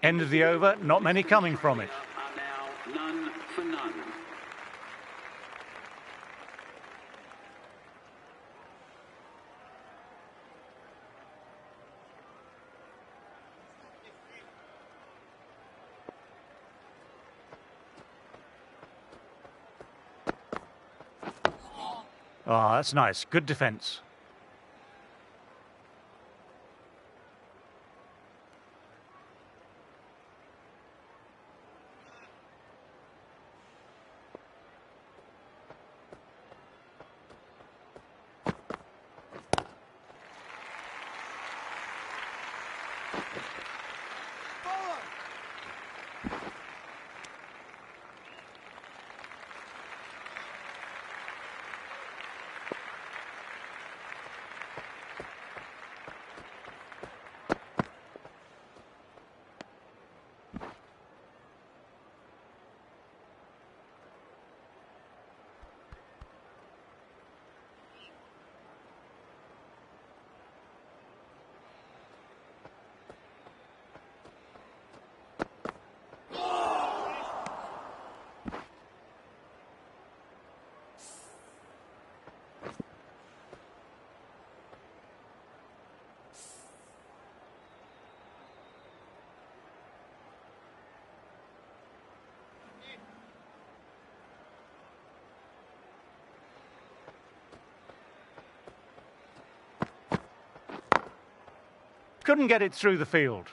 End of the over, not many coming from it. Are now none for none. Ah, that's nice. Good defence. Couldn't get it through the field.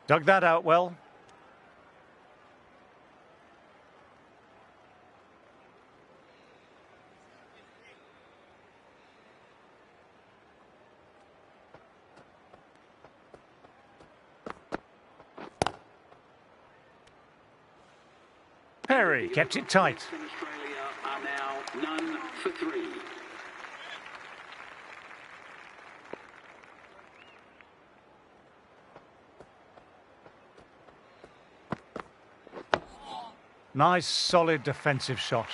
Dug that out well. Perry kept it tight. Australia are now none for three. Nice, solid defensive shot.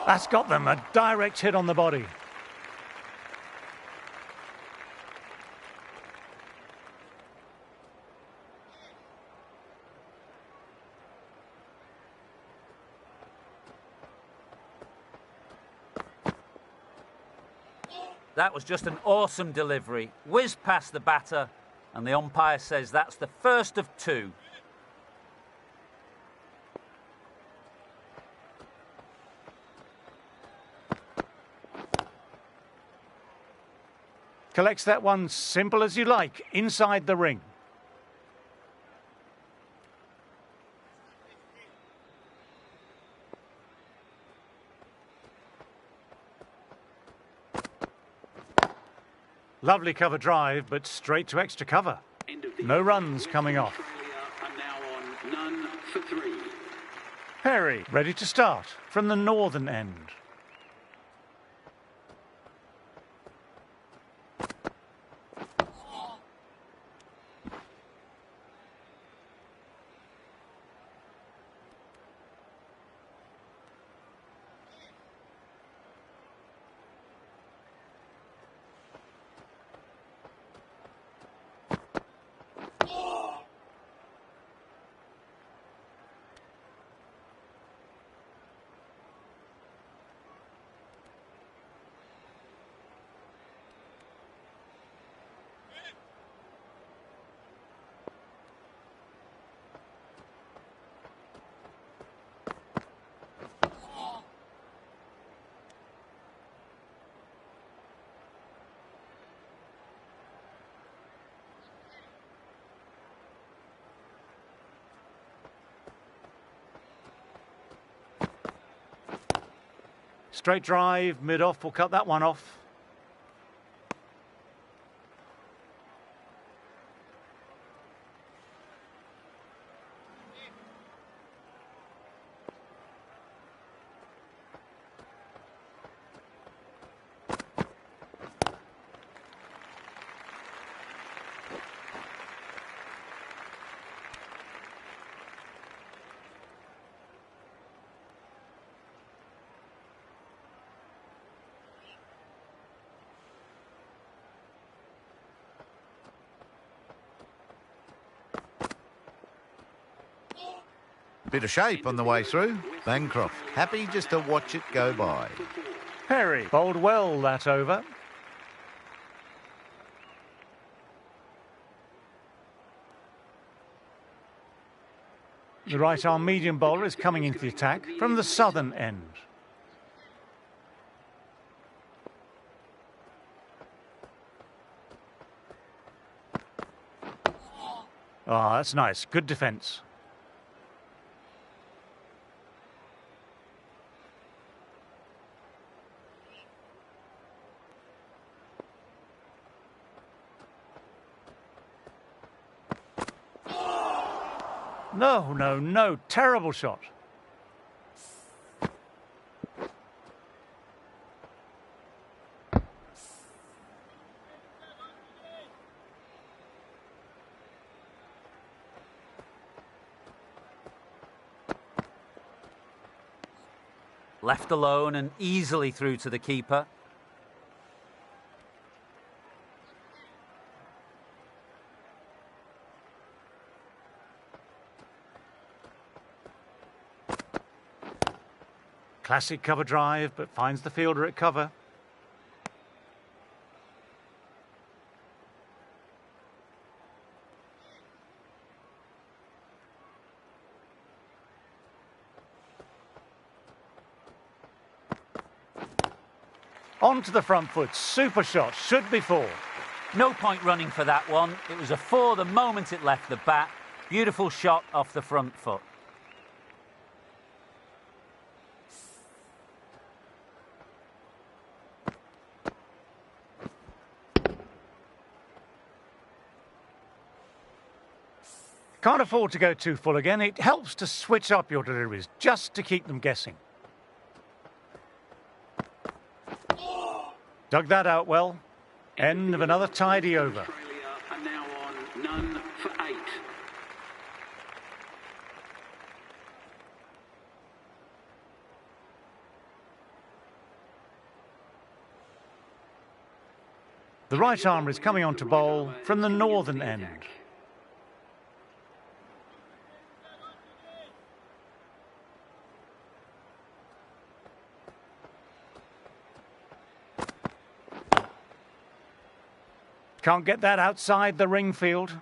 That's got them, a direct hit on the body. That was just an awesome delivery. Whizzed past the batter, and the umpire says that's the first of two. Collects that one simple as you like, inside the ring. Lovely cover drive, but straight to extra cover. No runs coming off. Australia are now on none for three. Perry ready to start from the northern end. Straight drive, mid-off will cut that one off. Bit of shape on the way through. Bancroft happy just to watch it go by. Perry bowled well that over. The right-arm medium bowler is coming into the attack from the southern end. Ah, that's nice. Good defence. No, no, no. Terrible shot. Left alone and easily through to the keeper. Classic cover drive, but finds the fielder at cover. On to the front foot. Super shot. Should be four. No point running for that one. It was a four the moment it left the bat. Beautiful shot off the front foot. Can't afford to go too full again. It helps to switch up your deliveries, just to keep them guessing. Dug that out well. End of another tidy over. Australia are now on none for 8. The right armer is coming on to bowl from the northern end. Can't get that outside the ring field.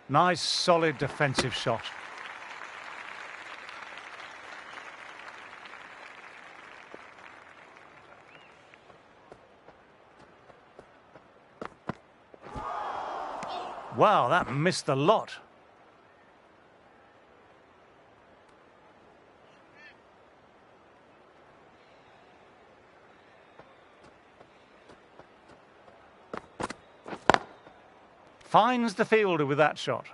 Nice, solid defensive shot. Wow, that missed the lot. Finds the fielder with that shot.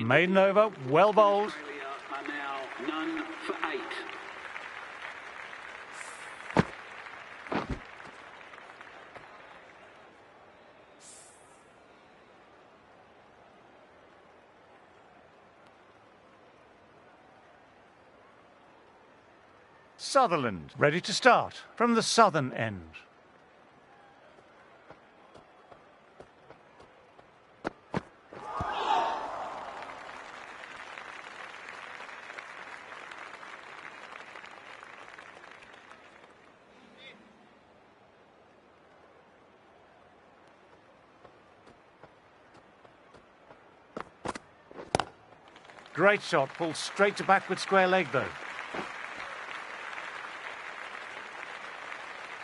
Maiden over, well bowled. Australia are now none for 8. Sutherland, ready to start from the southern end. Great shot, pulled straight to backward square leg though.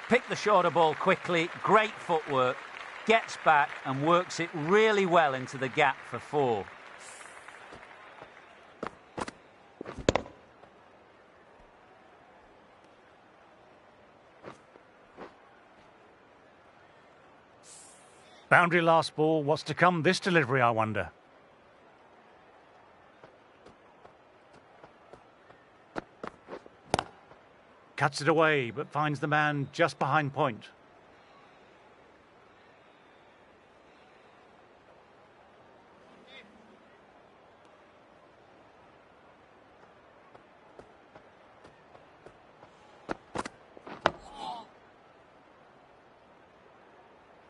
Picked the shorter ball quickly, great footwork, gets back and works it really well into the gap for 4. Boundary last ball, what's to come this delivery, I wonder? Cuts it away, but finds the man just behind point.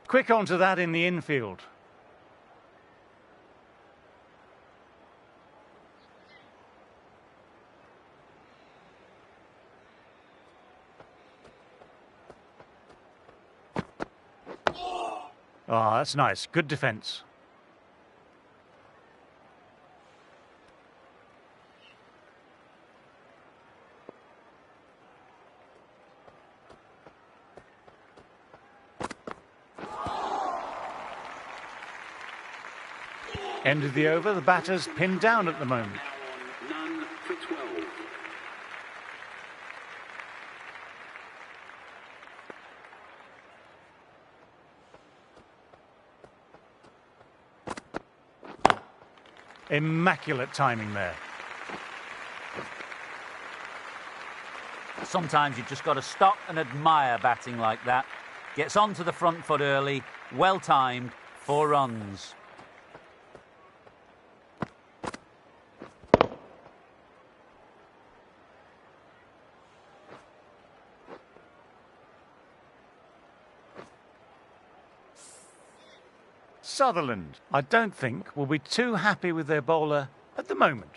Quick onto that in the infield. Ah, that's nice. Good defence. End of the over. The batter's pinned down at the moment. Now on none for 12. Immaculate timing there. Sometimes you've just got to stop and admire batting like that. Gets onto the front foot early, well timed, 4 runs. Sutherland, I don't think, will be too happy with their bowler at the moment.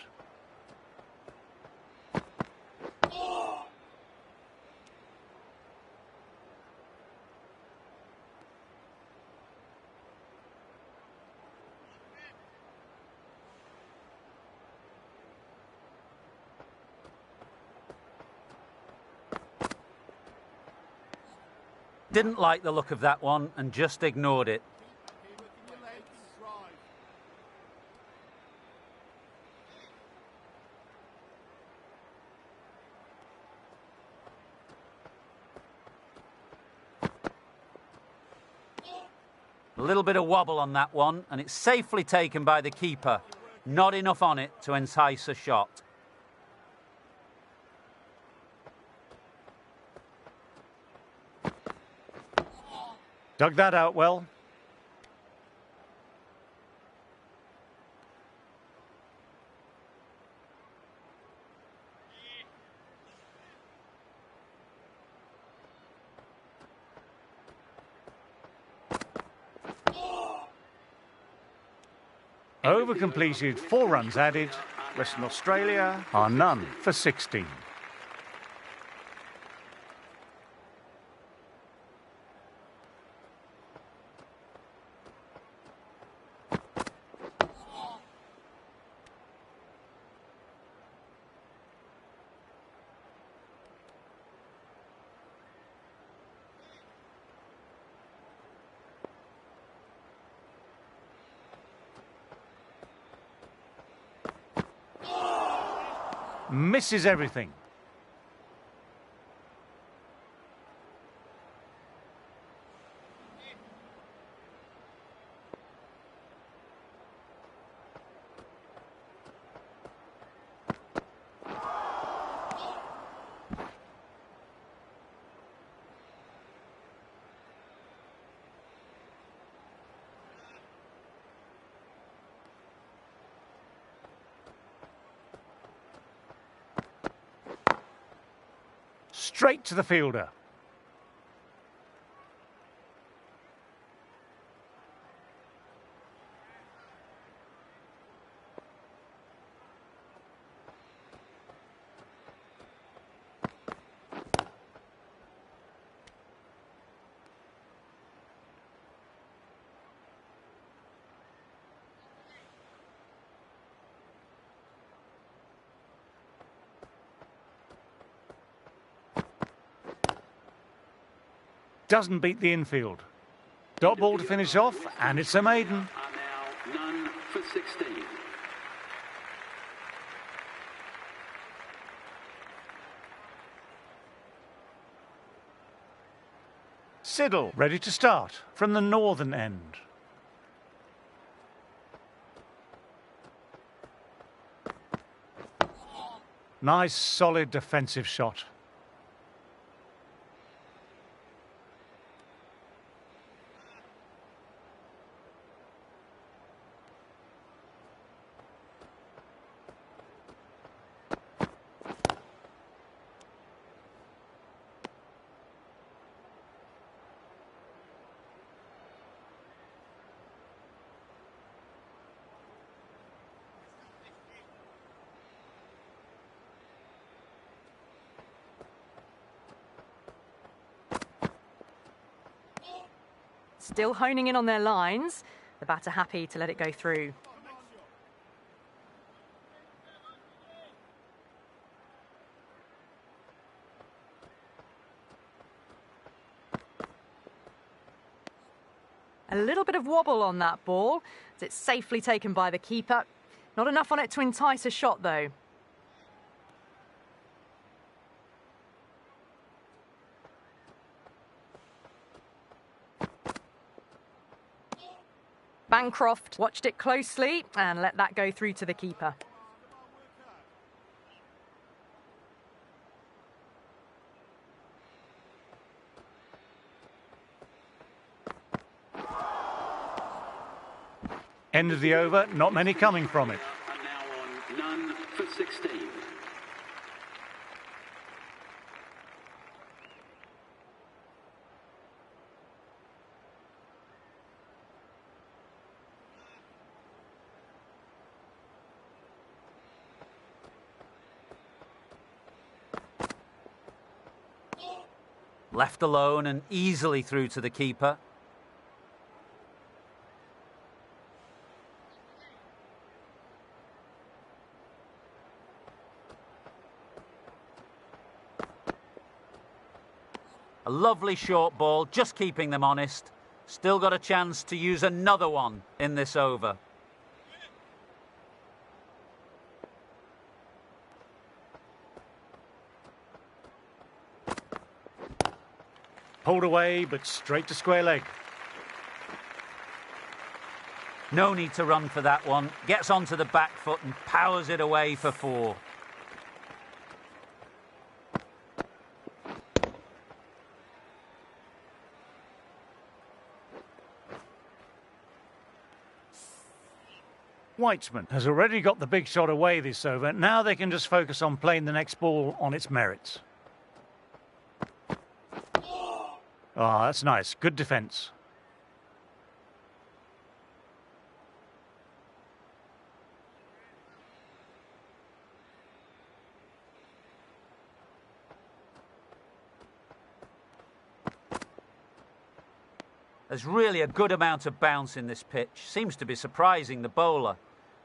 Didn't like the look of that one and just ignored it. A little bit of wobble on that one, and it's safely taken by the keeper. Not enough on it to entice a shot. Dug that out well. Over completed, 4 runs added. Western Australia are none for 16. Misses everything. straight to the fielder. Doesn't beat the infield. Dot ball to finish off, and it's a maiden. Are now none for 16. Siddle ready to start from the northern end. Nice, solid defensive shot. Still honing in on their lines. The batter happy to let it go through. A little bit of wobble on that ball, as it's safely taken by the keeper. Not enough on it to entice a shot, though. Bancroft watched it closely and let that go through to the keeper. End of the over, not many coming from it. Are now on none for 16. Left alone and easily through to the keeper. A lovely short ball, just keeping them honest. Still got a chance to use another one in this over. Pulled away, but straight to square leg. No need to run for that one. Gets onto the back foot and powers it away for 4. Weitzman has already got the big shot away this over. Now they can just focus on playing the next ball on its merits. Oh, that's nice. Good defence. There's really a good amount of bounce in this pitch. Seems to be surprising the bowler.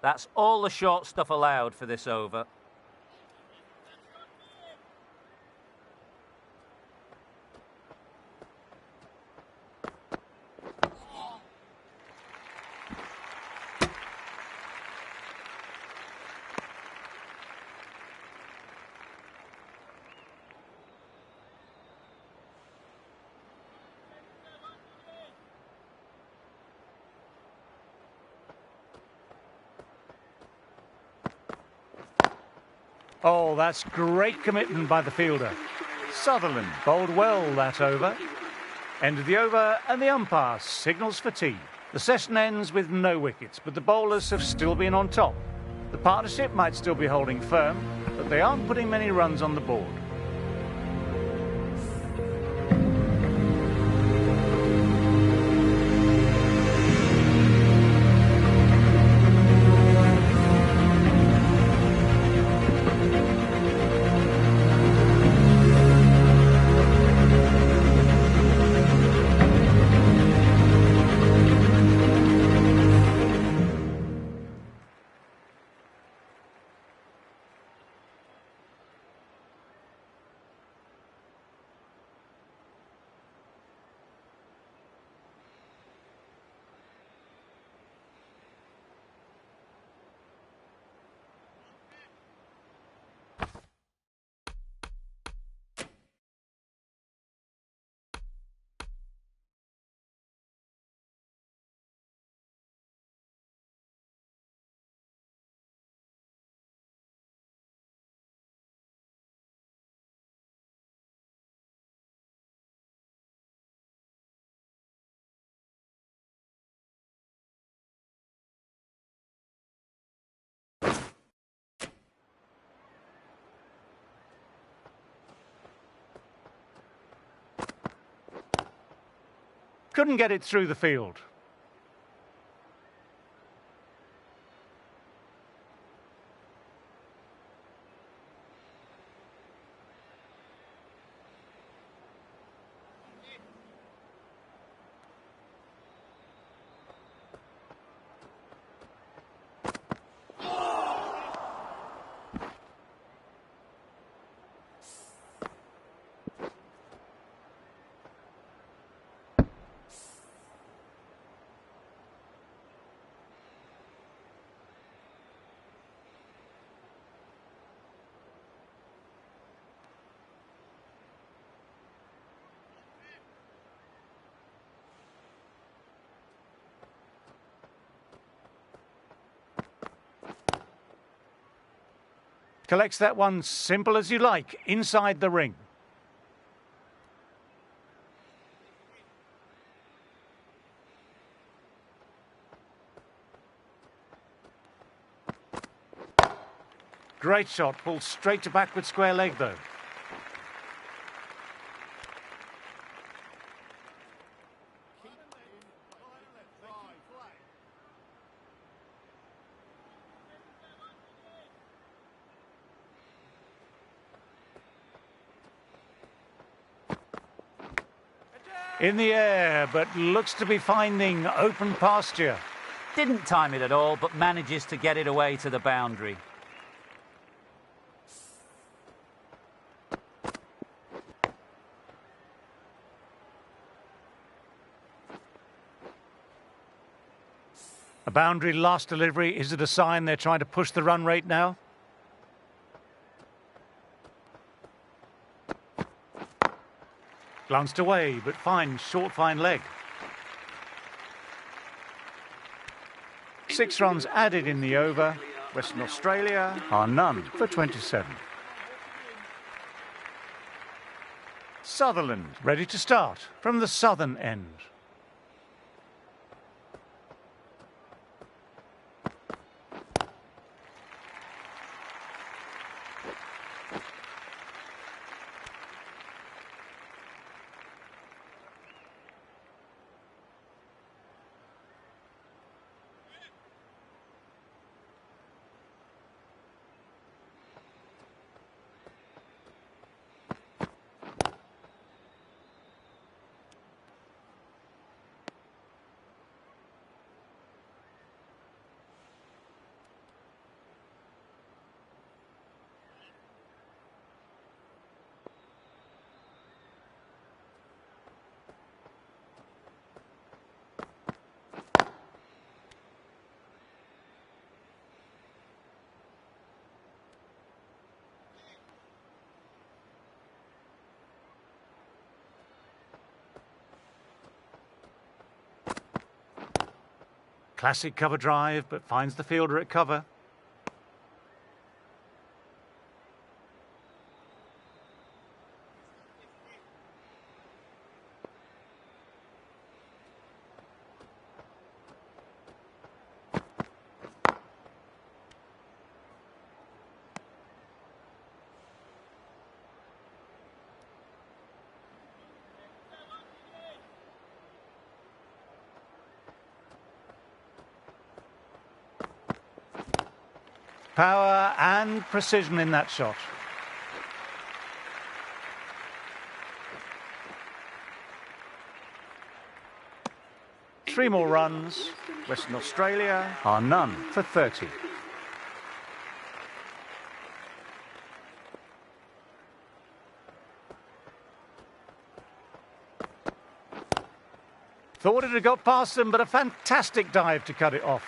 That's all the short stuff allowed for this over. Oh, that's great commitment by the fielder. Sutherland bowled well that over. End of the over and the umpire signals for tea. The session ends with no wickets, but the bowlers have still been on top. The partnership might still be holding firm, but they aren't putting many runs on the board. Couldn't get it through the field. Collects that one simple as you like, inside the ring. Great shot, pulled straight to backward square leg though. In the air, but looks to be finding open pasture. Didn't time it at all, but manages to get it away to the boundary. A boundary last delivery. Is it a sign they're trying to push the run rate now? Glanced away, but fine, short, fine leg. 6 runs added in the over. Western Australia are none for 27. Sutherland ready to start from the southern end. Classic cover drive, but finds the fielder at cover. Power and precision in that shot. Three more runs. Western Australia are none for 30. Thought it had got past them, but a fantastic dive to cut it off.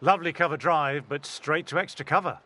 Lovely cover drive, but straight to extra cover.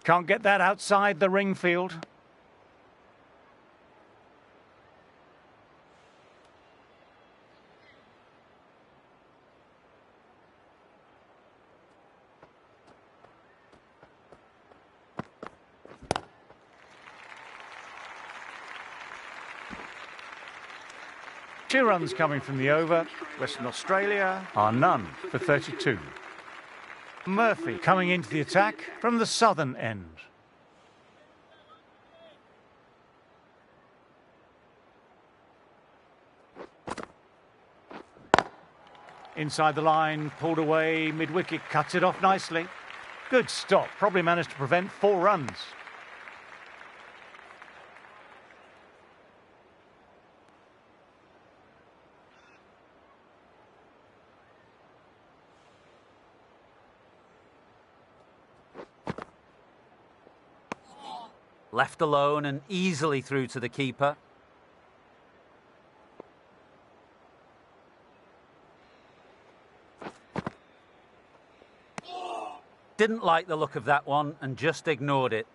Can't get that outside the ring field. Two runs coming from the over. Western Australia are none for 32. Murphy coming into the attack from the southern end. Inside the line, pulled away, mid-wicket, cuts it off nicely. Good stop, probably managed to prevent 4 runs. Left alone and easily through to the keeper. Didn't like the look of that one and just ignored it.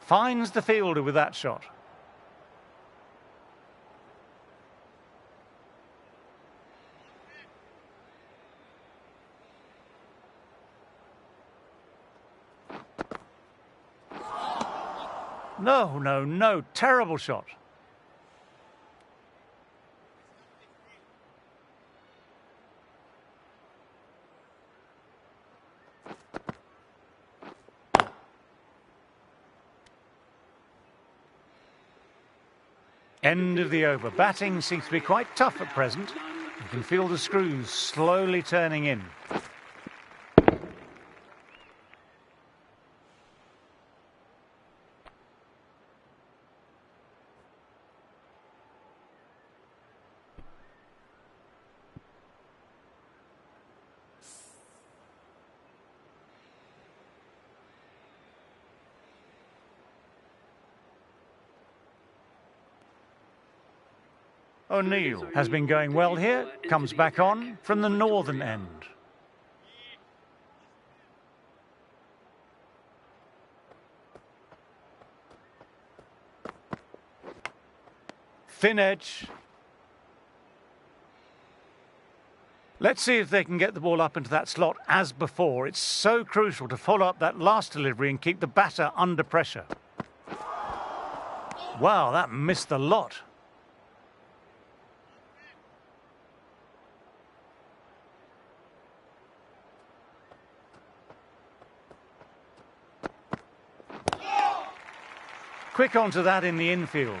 Finds the fielder with that shot. No, no, no. Terrible shot. End of the over. Batting seems to be quite tough at present. You can feel the screws slowly turning in. O'Neill has been going well here, comes back on from the northern end. Thin edge. Let's see if they can get the ball up into that slot as before. It's so crucial to follow up that last delivery and keep the batter under pressure. Wow, that missed the lot. Quick onto that in the infield.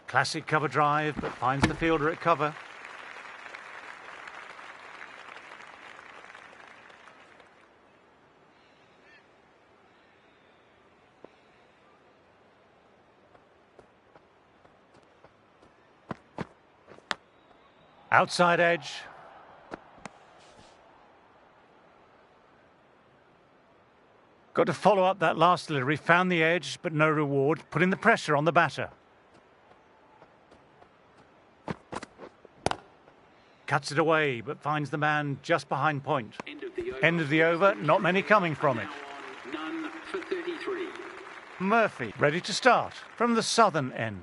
Classic cover drive, but finds the fielder at cover. Outside edge. Got to follow up that last delivery, found the edge, but no reward, putting the pressure on the batter. Cuts it away, but finds the man just behind point. End of the over, not many coming from it. None for 33. Murphy ready to start from the southern end.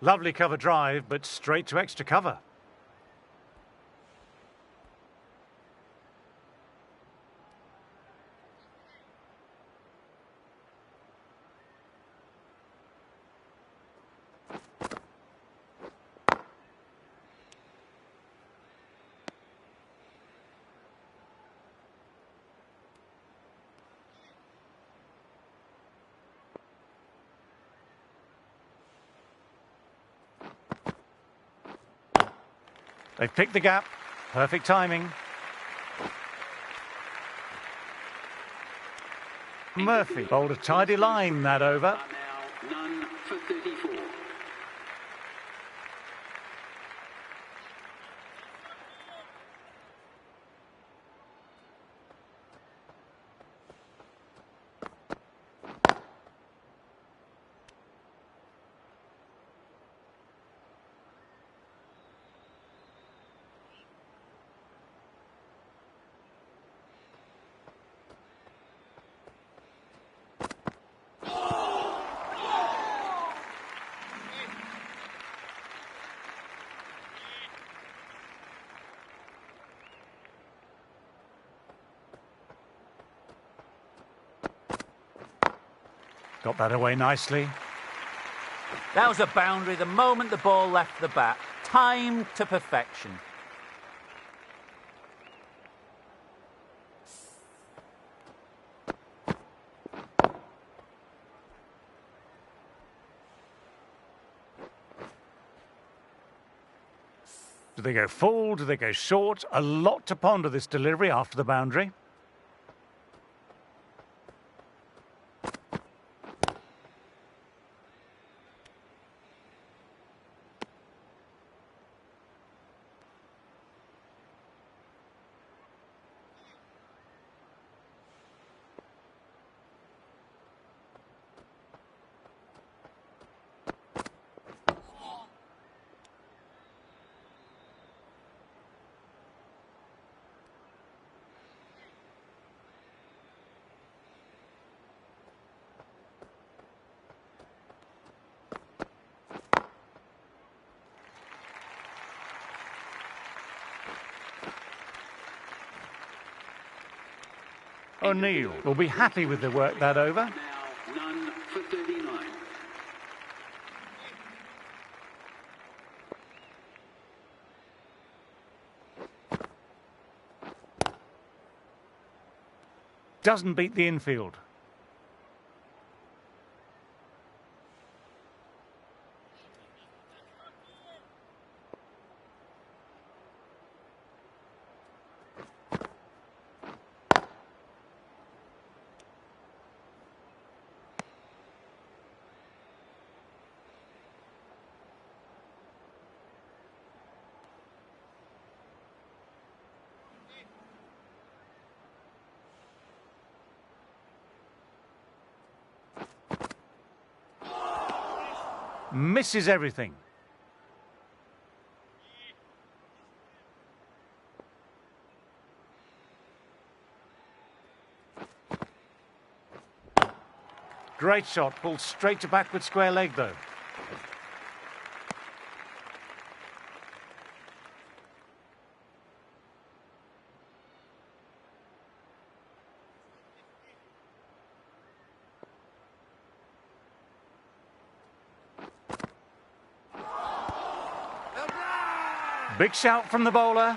Lovely cover drive, but straight to extra cover. They've picked the gap. Perfect timing. Murphy bowled a tidy line that over. Are now none for 34. Got that away nicely. That was a boundary the moment the ball left the bat. Timed to perfection. Do they go full? Do they go short? A lot to ponder this delivery after the boundary. O'Neill will be happy with the work that over. Now none for 39. Doesn't beat the infield. Misses everything. Great shot, pulled straight to backward square leg though. Big shout from the bowler.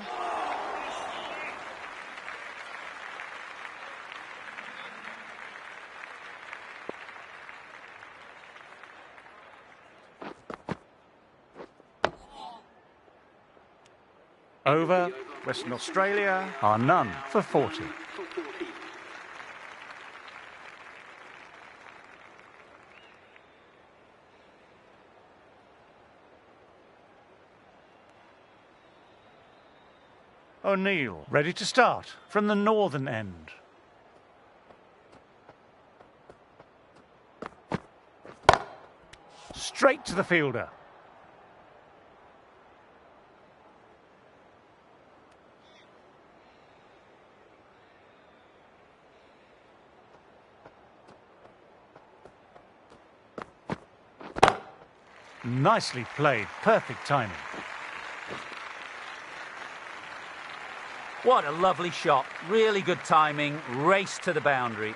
Over. Western Australia are none for 40. For 40. O'Neill ready to start from the northern end. Straight to the fielder. Nicely played, perfect timing. What a lovely shot. Really good timing. Race to the boundary.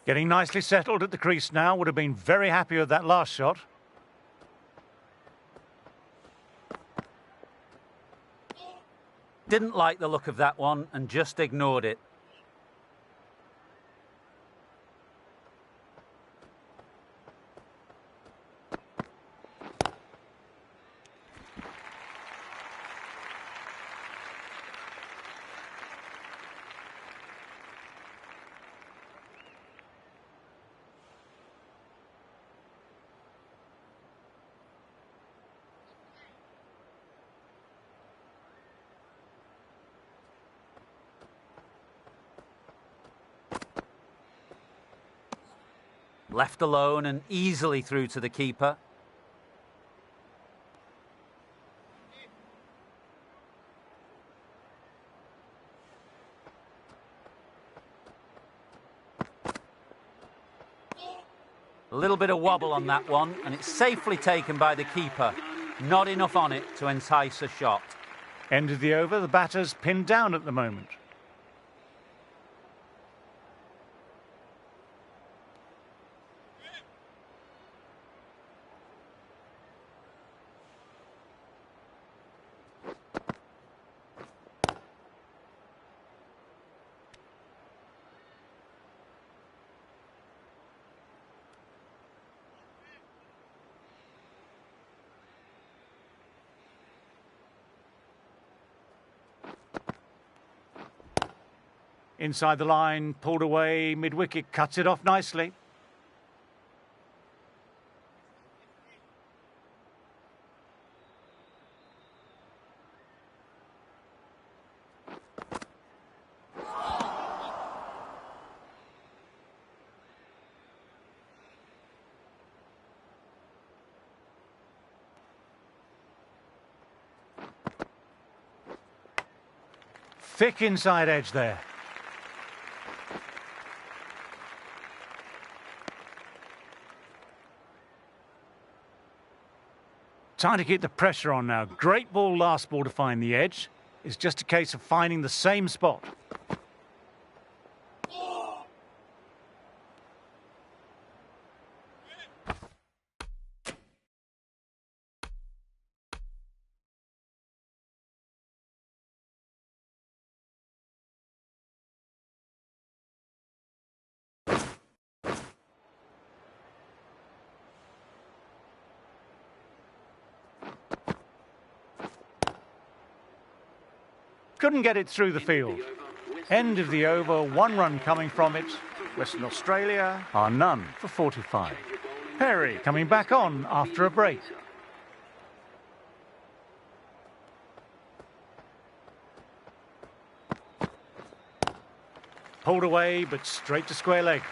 Getting nicely settled at the crease now. Would have been very happy with that last shot. Didn't like the look of that one and just ignored it. Left alone and easily through to the keeper. A little bit of wobble on that one, and it's safely taken by the keeper. Not enough on it to entice a shot. End of the over, the batter's pinned down at the moment. Inside the line, pulled away, mid-wicket, cuts it off nicely. Thick inside edge there. Time to keep the pressure on now. Great ball, last ball to find the edge. It's just a case of finding the same spot. Couldn't get it through the field. End of the over, 1 run coming from it. Western Australia are none for 45. Perry coming back on after a break. Pulled away, but straight to square leg.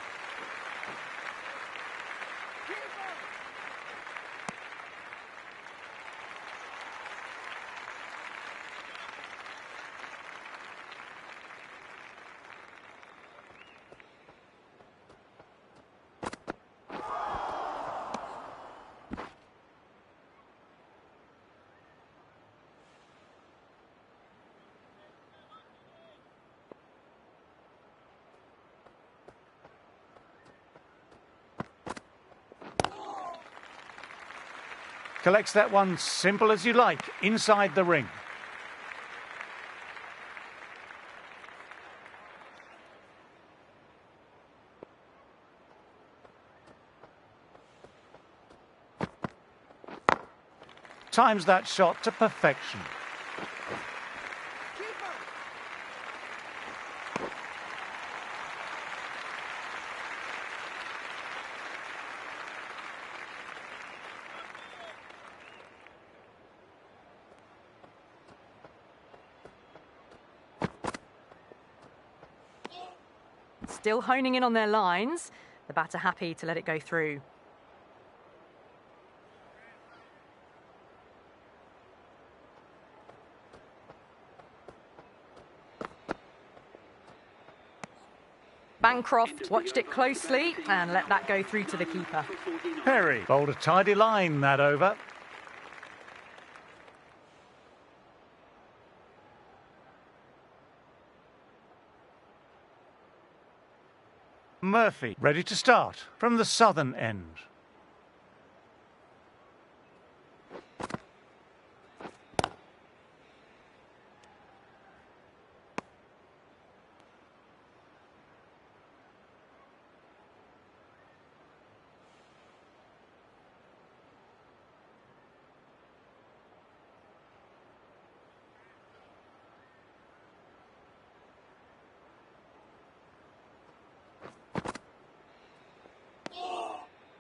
Collects that one simple as you like, inside the ring. Times that shot to perfection. Still honing in on their lines. The batter happy to let it go through. Bancroft watched it closely and let that go through to the keeper. Perry bowled a tidy line that over. Murphy ready to start from the southern end.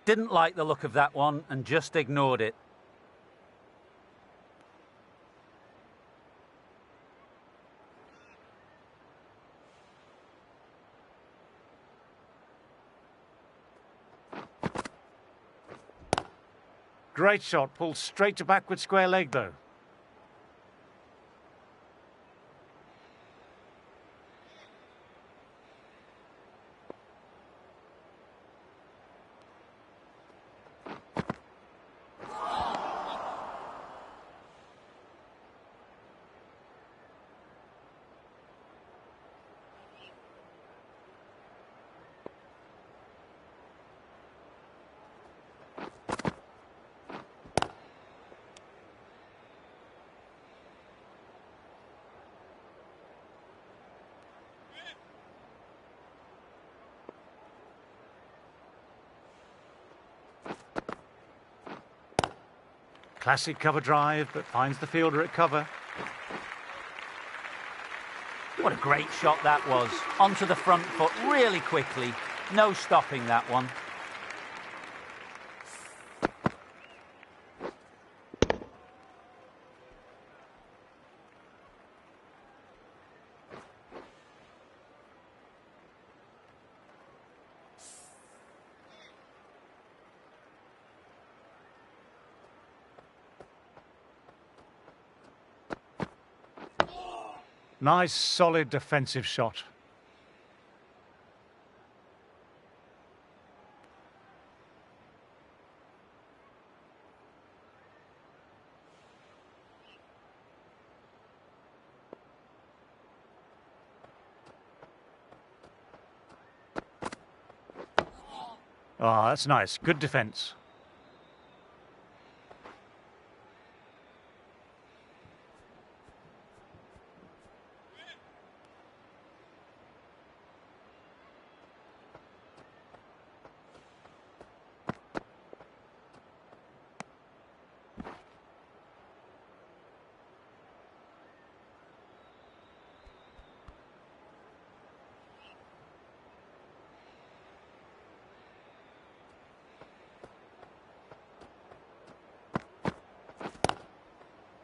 Didn't like the look of that one and just ignored it. Great shot, pulled straight to backward square leg though. Classic cover drive, but finds the fielder at cover. What a great shot that was. Onto the front foot really quickly. No stopping that one. Nice, solid defensive shot. Oh, that's nice. Good defence.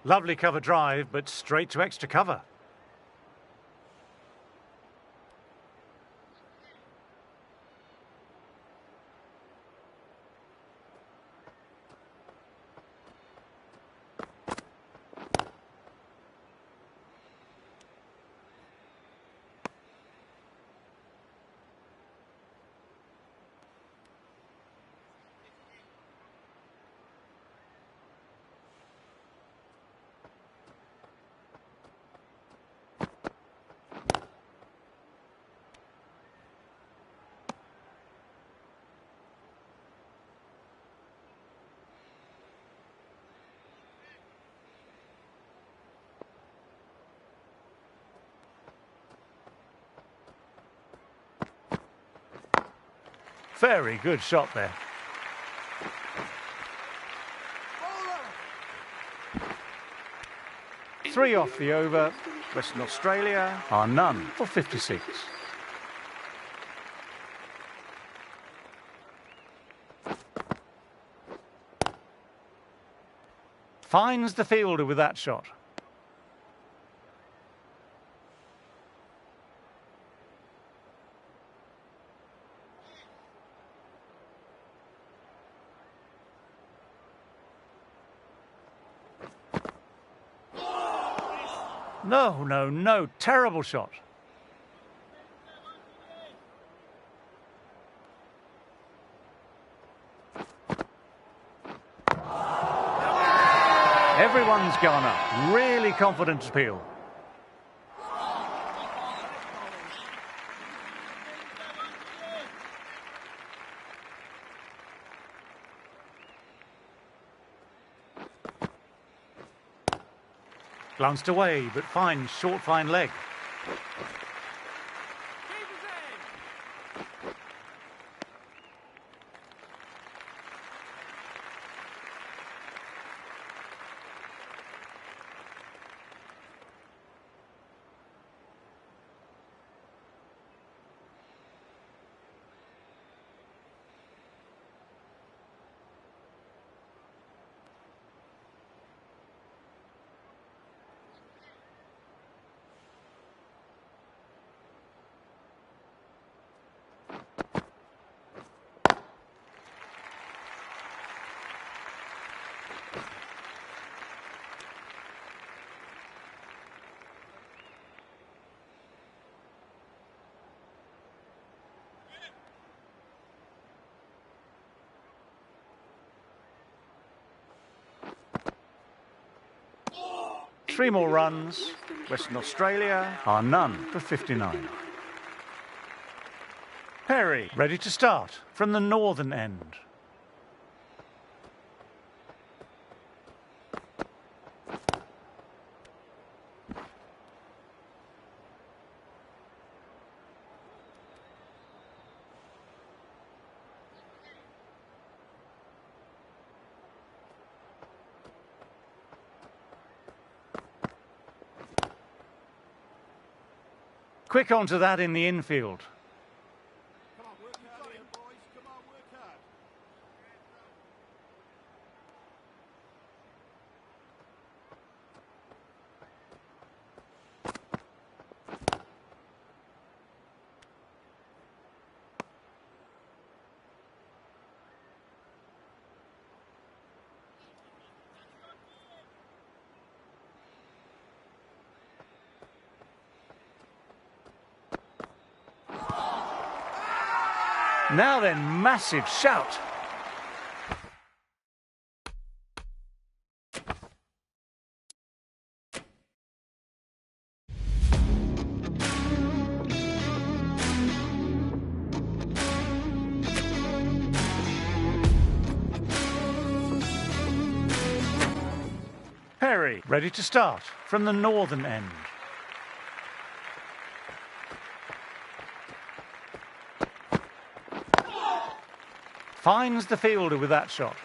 Lovely cover drive, but straight to extra cover. Very good shot there. Three off the over. Western Australia are none for 56. Finds the fielder with that shot. No, no, no. Terrible shot. Everyone's gone up. Really confident appeal. Glanced away, but finds short fine leg. Three more runs. Western Australia are none for 59. Perry ready to start from the northern end. Quick onto that in the infield. Come on, work hard here, boys. Come on, work hard. Now then, massive shout. Perry ready to start from the northern end. Finds the fielder with that shot.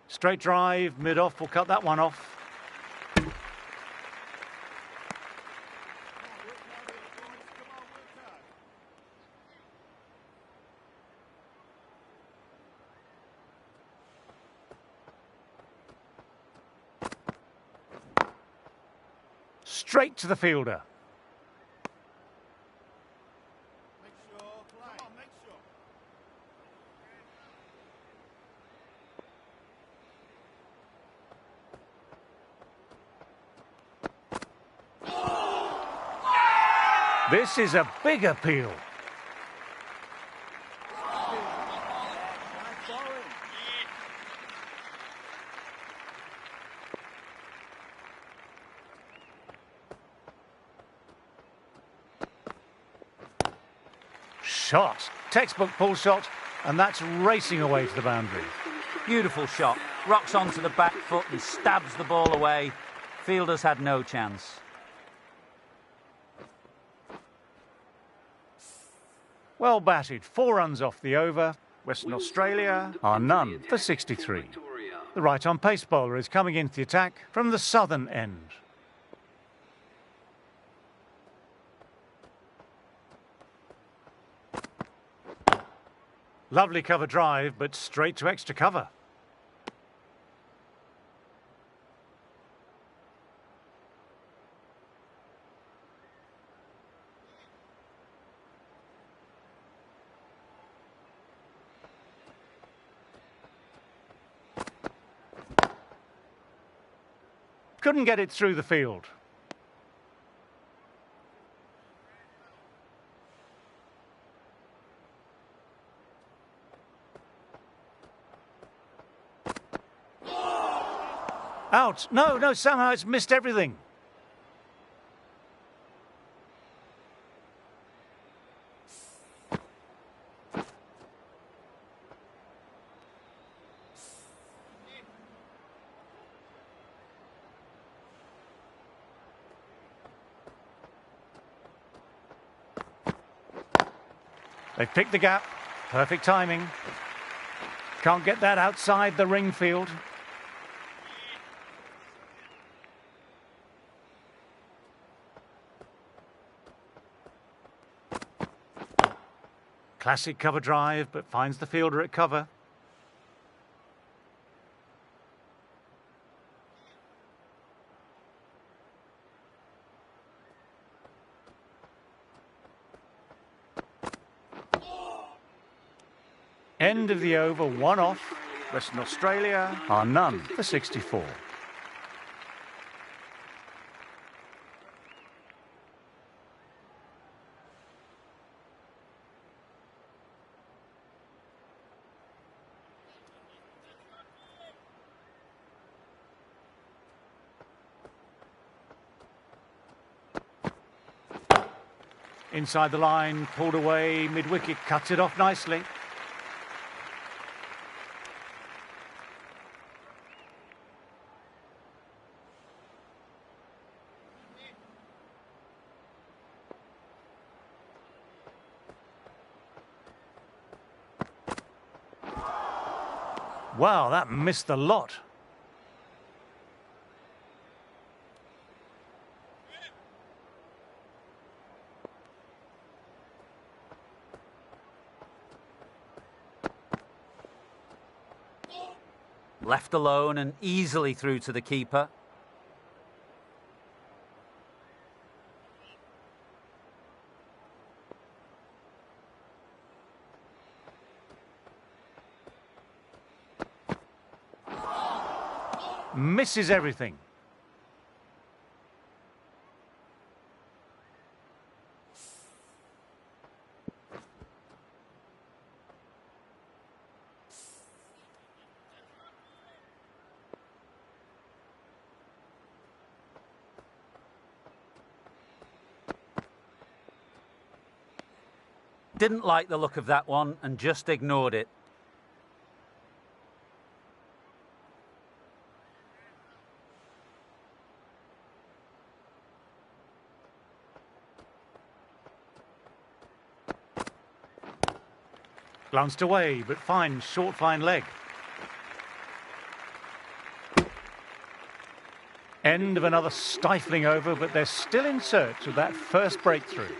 Straight drive, mid-off, will cut that one off. Straight to the fielder. Make sure, come on, make sure. This is a big appeal. Shot. Textbook pull shot, and that's racing away to the boundary. Beautiful shot. Rocks onto the back foot and stabs the ball away. Fielders had no chance. Well batted. 4 runs off the over. Western Australia are none for 63. The right-on pace bowler is coming into the attack from the southern end. Lovely cover drive, but straight to extra cover. couldn't get it through the field. Out. No, no, somehow it's missed everything. They've picked the gap. Perfect timing. Can't get that outside the ring field. Classic cover drive, but finds the fielder at cover. End of the over, one off. Western Australia are none for 64. Inside the line, pulled away, mid-wicket, cuts it off nicely. Wow, that missed the lot. Left alone and easily through to the keeper. Misses everything. Didn't like the look of that one and just ignored it. Glanced away, but fine, short, fine leg. End of another stifling over, but they're still in search of that first breakthrough.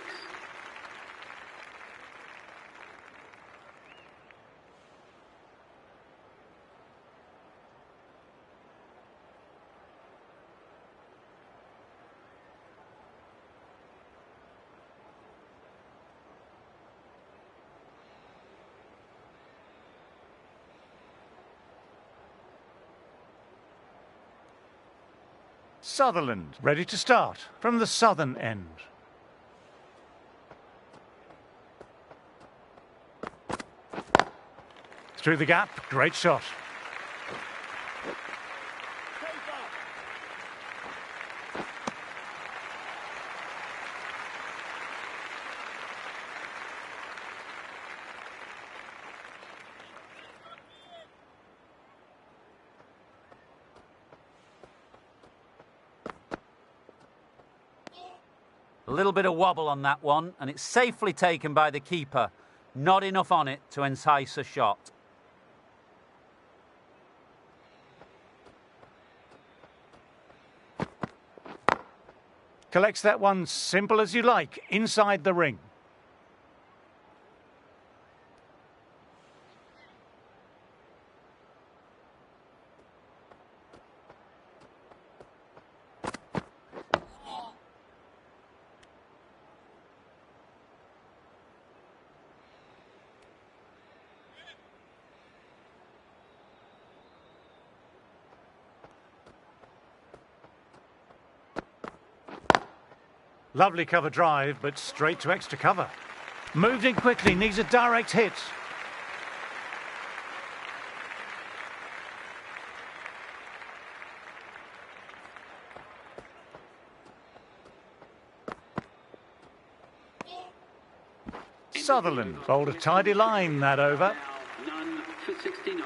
Sutherland, ready to start from the southern end. Through the gap, great shot. A little bit of wobble on that one, and it's safely taken by the keeper. Not enough on it to entice a shot. Collects that one simple as you like, inside the ring. Lovely cover drive, but straight to extra cover. Moved in quickly, needs a direct hit. Sutherland bowled a tidy line that over. Now none for 69.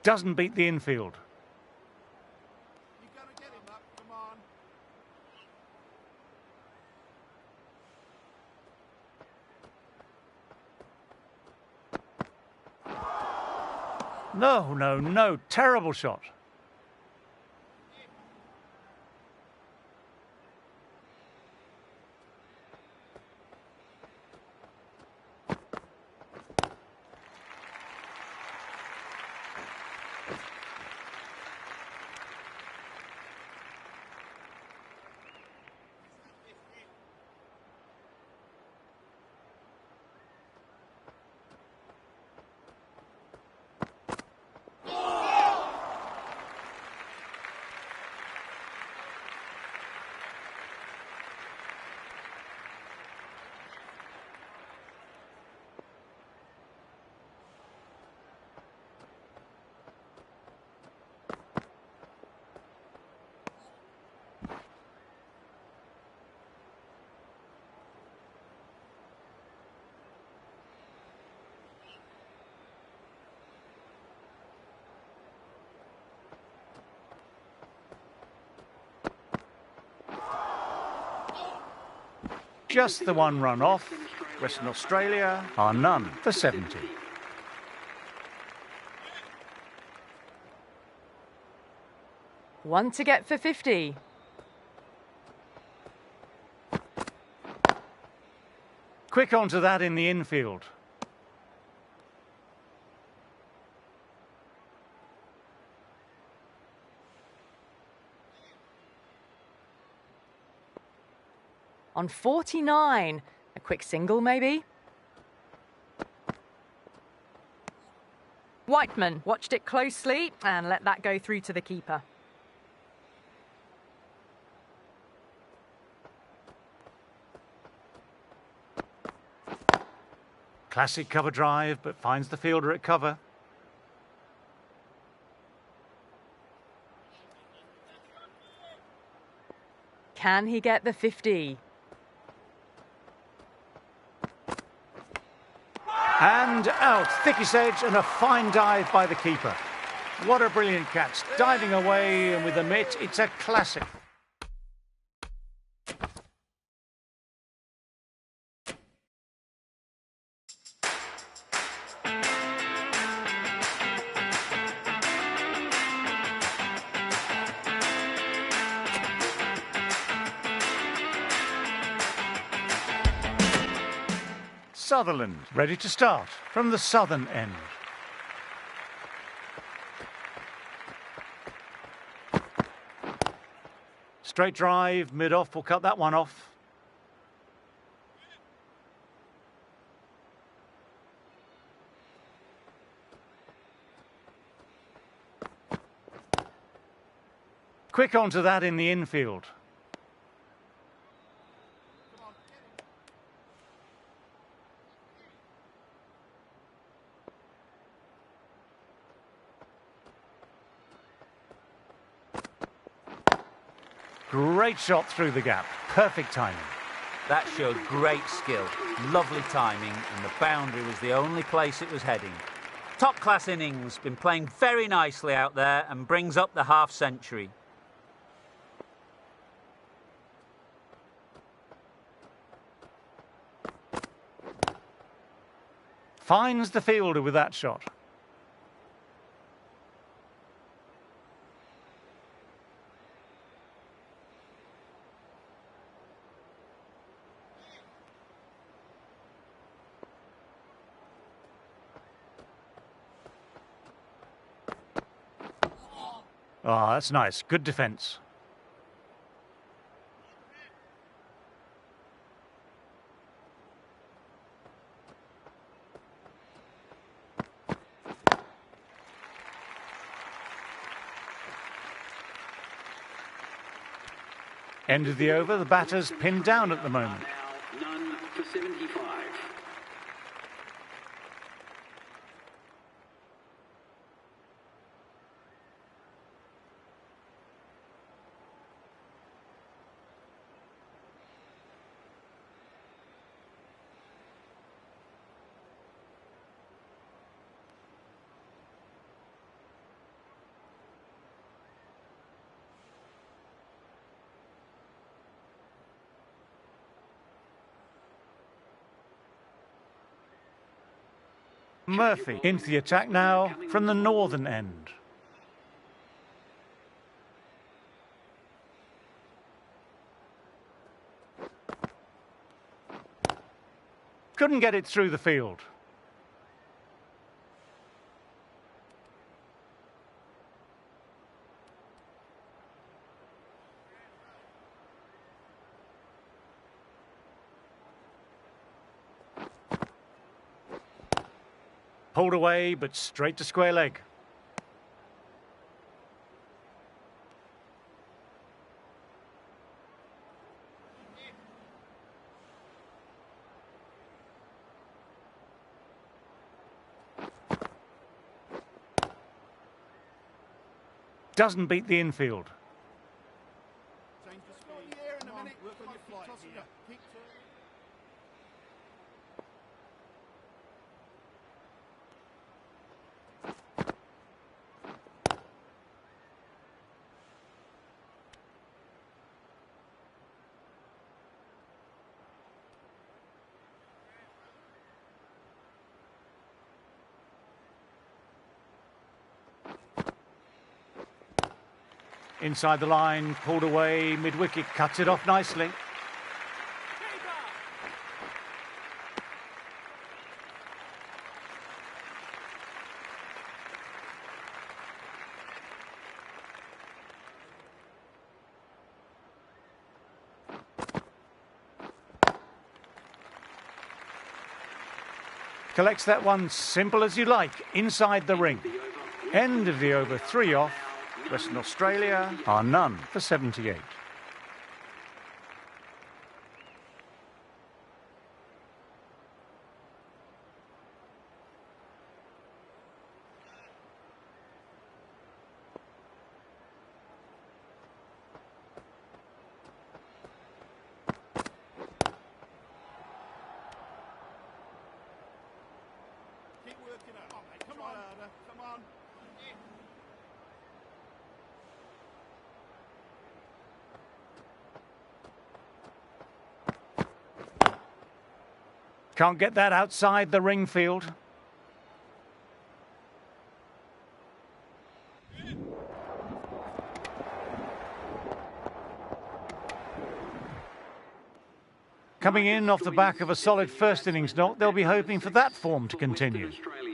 Doesn't beat the infield. You gotta get him up. Come on. No, no, no. Terrible shot. Just the one run off. Western Australia are none for 70. One to get for 50. Quick onto that in the infield. On 49. A quick single, maybe? Whiteman watched it closely and let that go through to the keeper. Classic cover drive, but finds the fielder at cover. Can he get the 50? And out, thickest edge, and a fine dive by the keeper. What a brilliant catch, diving away, and with the mitt, it's a classic. Sutherland ready to start from the southern end. Straight drive, mid-off, will cut that one off. Quick onto that in the infield. Great shot through the gap. Perfect timing. That showed great skill, lovely timing, and the boundary was the only place it was heading. Top-class innings, been playing very nicely out there and brings up the half-century. Finds the fielder with that shot. Oh, that's nice. Good defence. End of the over. The batter's pinned down at the moment. Now none for 75. Murphy into the attack now from the northern end. Couldn't get it through the field. Pulled away, but straight to square leg. Doesn't beat the infield. Change the speed. Here in a minute. Work on your flight here. Keep turning. Inside the line, pulled away, mid-wicket, cuts it off nicely. Collects that one simple as you like, inside the ring. End of the over, 3 off. Western Australia are none for 78. Keep working out. Oh, mate, come on. Come on. Can't get that outside the ring field. Coming in off the back of a solid first innings knock, they'll be hoping for that form to continue. Australia.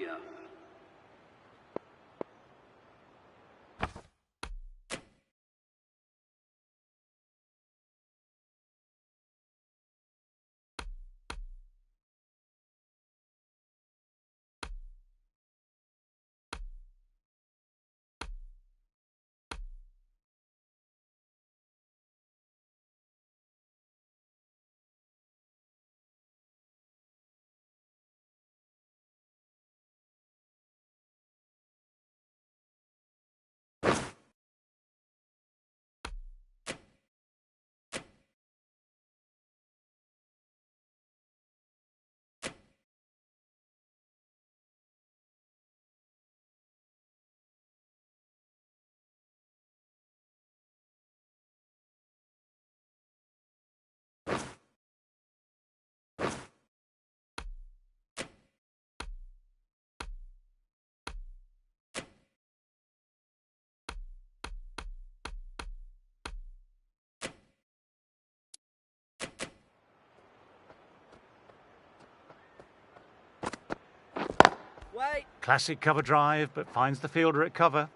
Classic cover drive, but finds the fielder at cover.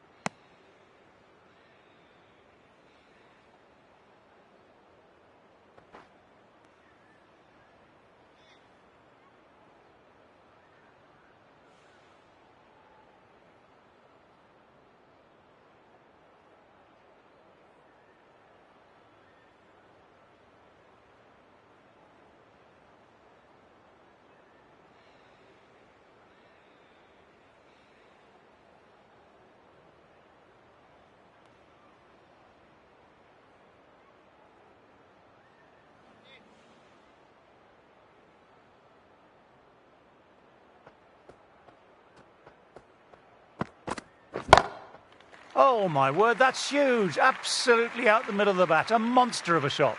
Oh, my word, that's huge. Absolutely out the middle of the bat. A monster of a shot.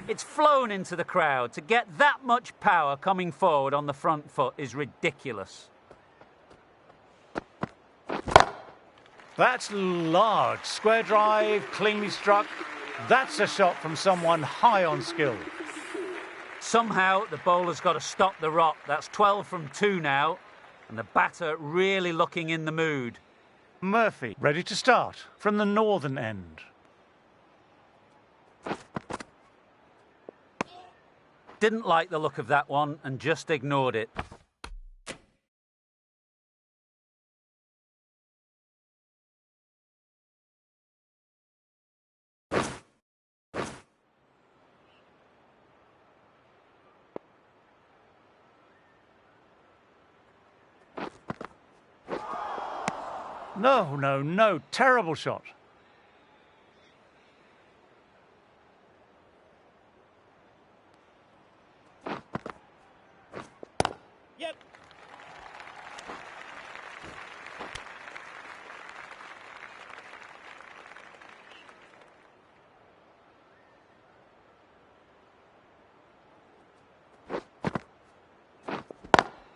It's flown into the crowd. To get that much power coming forward on the front foot is ridiculous. That's large. Square drive, cleanly struck. That's a shot from someone high on skill. Somehow the bowler's got to stop the rot. That's 12 from 2 now, and the batter really looking in the mood. Murphy, ready to start from the northern end. Didn't like the look of that one and just ignored it. No, no, no. Terrible shot. Yep.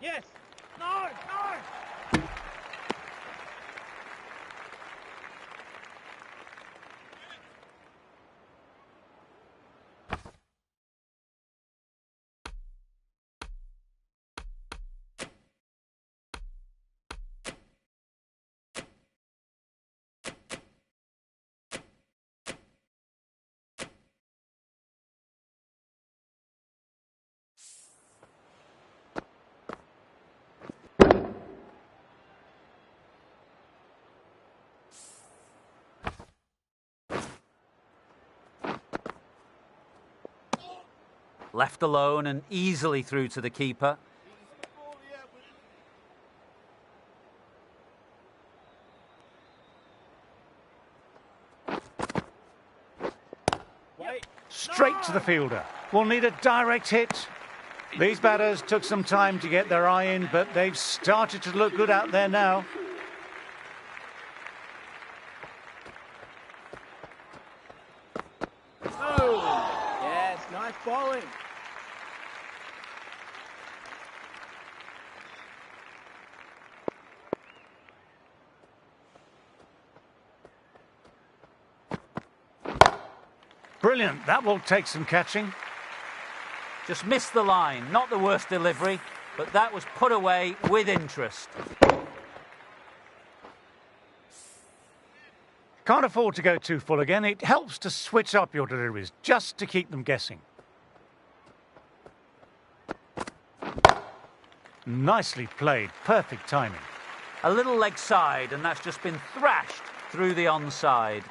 Yes. No, no. Left alone and easily through to the keeper. Straight to the fielder. Will need a direct hit. These batters took some time to get their eye in, but they've started to look good out there now. Oh, yes, nice bowling. Brilliant. That will take some catching. Just missed the line. Not the worst delivery, but that was put away with interest. Can't afford to go too full again. It helps to switch up your deliveries, just to keep them guessing. Nicely played. Perfect timing. A little leg side, and that's just been thrashed through the onside.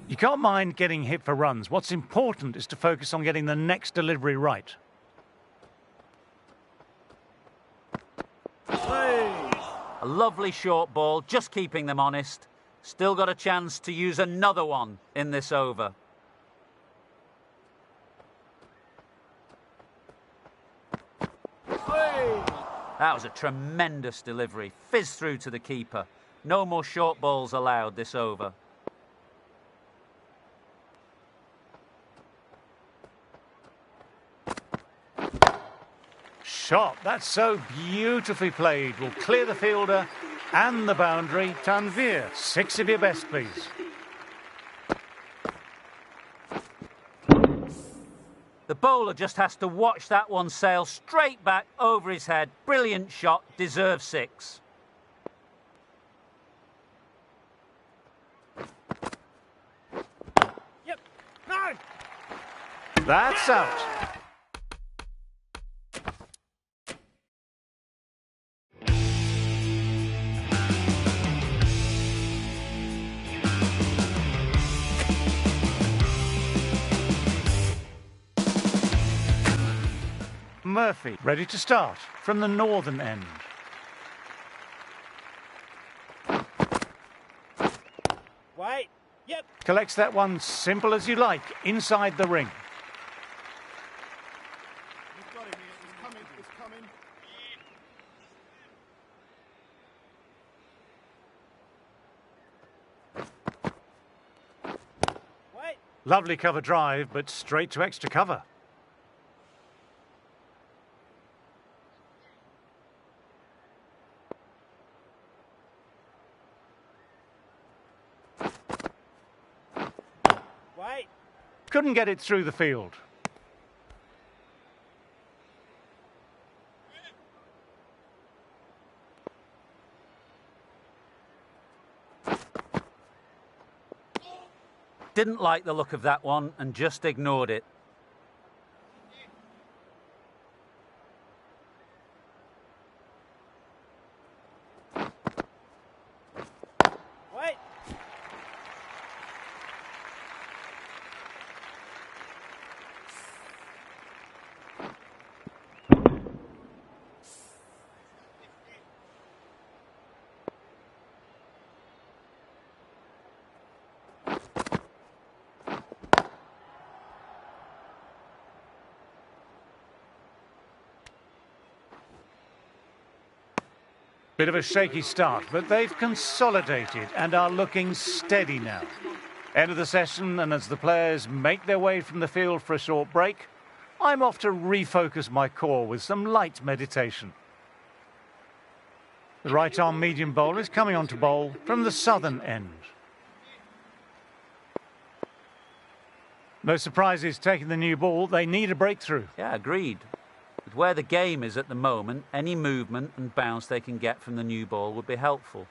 You can't mind getting hit for runs. What's important is to focus on getting the next delivery right. A lovely short ball, just keeping them honest. Still got a chance to use another one in this over. That was a tremendous delivery. Fizzed through to the keeper. No more short balls allowed this over. Shot. That's so beautifully played. Will clear the fielder and the boundary. Tanvir, 6 of your best, please. The bowler just has to watch that one sail straight back over his head. Brilliant shot, deserves 6. Yep. No. That's out. Murphy, ready to start from the northern end. Wait. Yep. Collects that one simple as you like, inside the ring. Lovely cover drive, but straight to extra cover. Wait. Couldn't get it through the field. Didn't like the look of that one and just ignored it. Wait. Bit of a shaky start, but they've consolidated and are looking steady now. End of the session, and as the players make their way from the field for a short break, I'm off to refocus my core with some light meditation. The right-arm medium bowler is coming on to bowl from the southern end. No surprises taking the new ball. They need a breakthrough. Yeah, agreed. With where the game is at the moment, any movement and bounce they can get from the new ball would be helpful.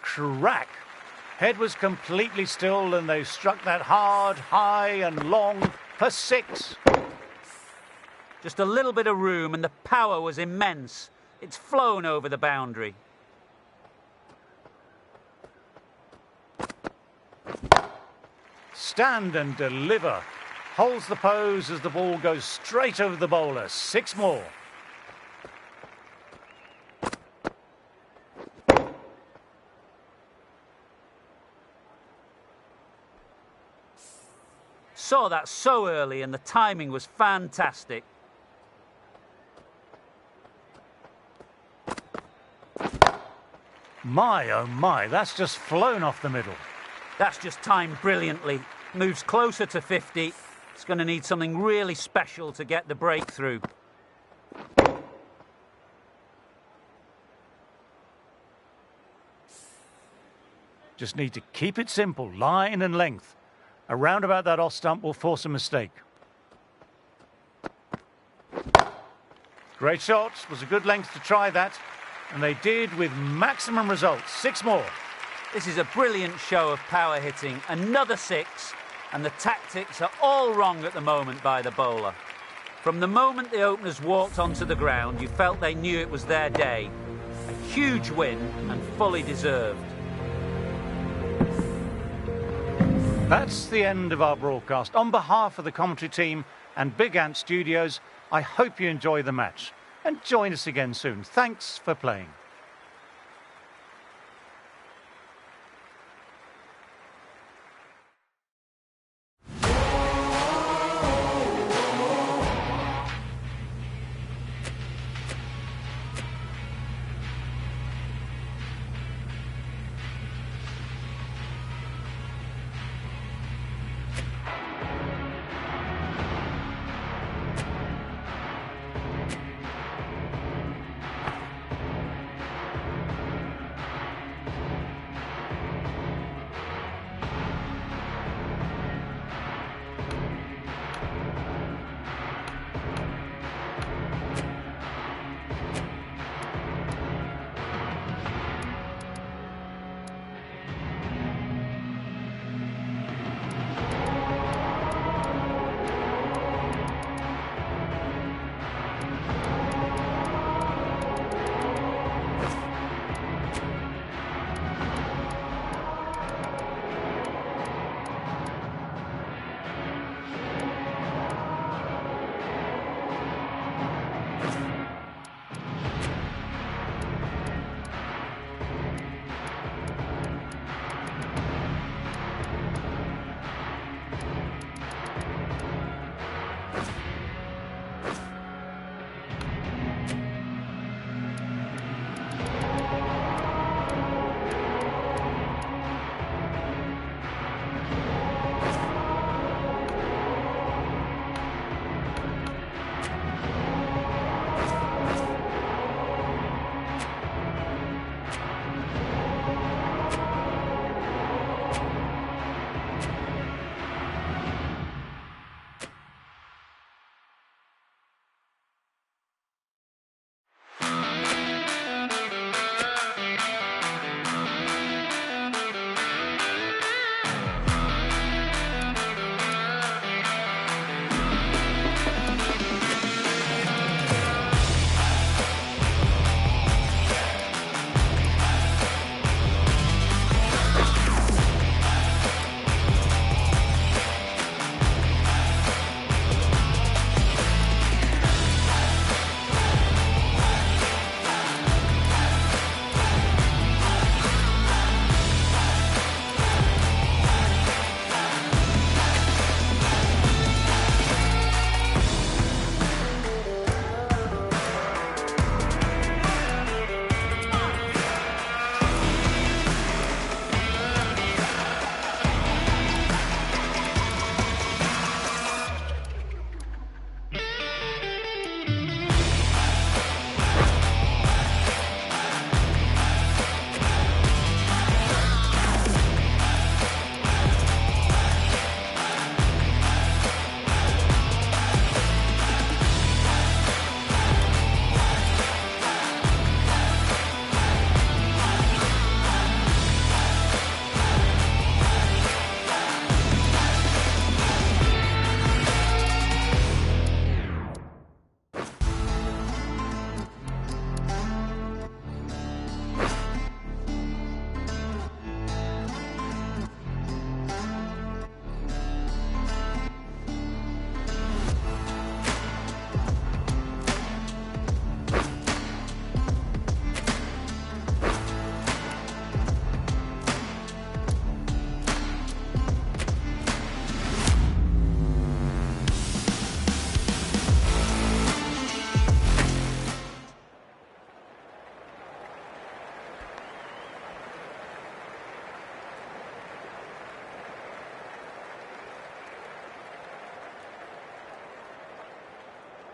Crack! Head was completely still and they struck that hard, high and long for 6. Just a little bit of room and the power was immense. It's flown over the boundary. Stand and deliver. Holds the pose as the ball goes straight over the bowler. 6 more. Saw that so early and the timing was fantastic. My, oh my, that's just flown off the middle. That's just timed brilliantly. Moves closer to 50. It's going to need something really special to get the breakthrough. Just need to keep it simple, line and length. A roundabout that off stump will force a mistake. Great shot, was a good length to try that, and they did with maximum results. 6 more. This is a brilliant show of power hitting. Another 6, and the tactics are all wrong at the moment by the bowler. From the moment the openers walked onto the ground, you felt they knew it was their day. A huge win and fully deserved. That's the end of our broadcast. On behalf of the commentary team and Big Ant Studios, I hope you enjoy the match. And join us again soon. Thanks for playing.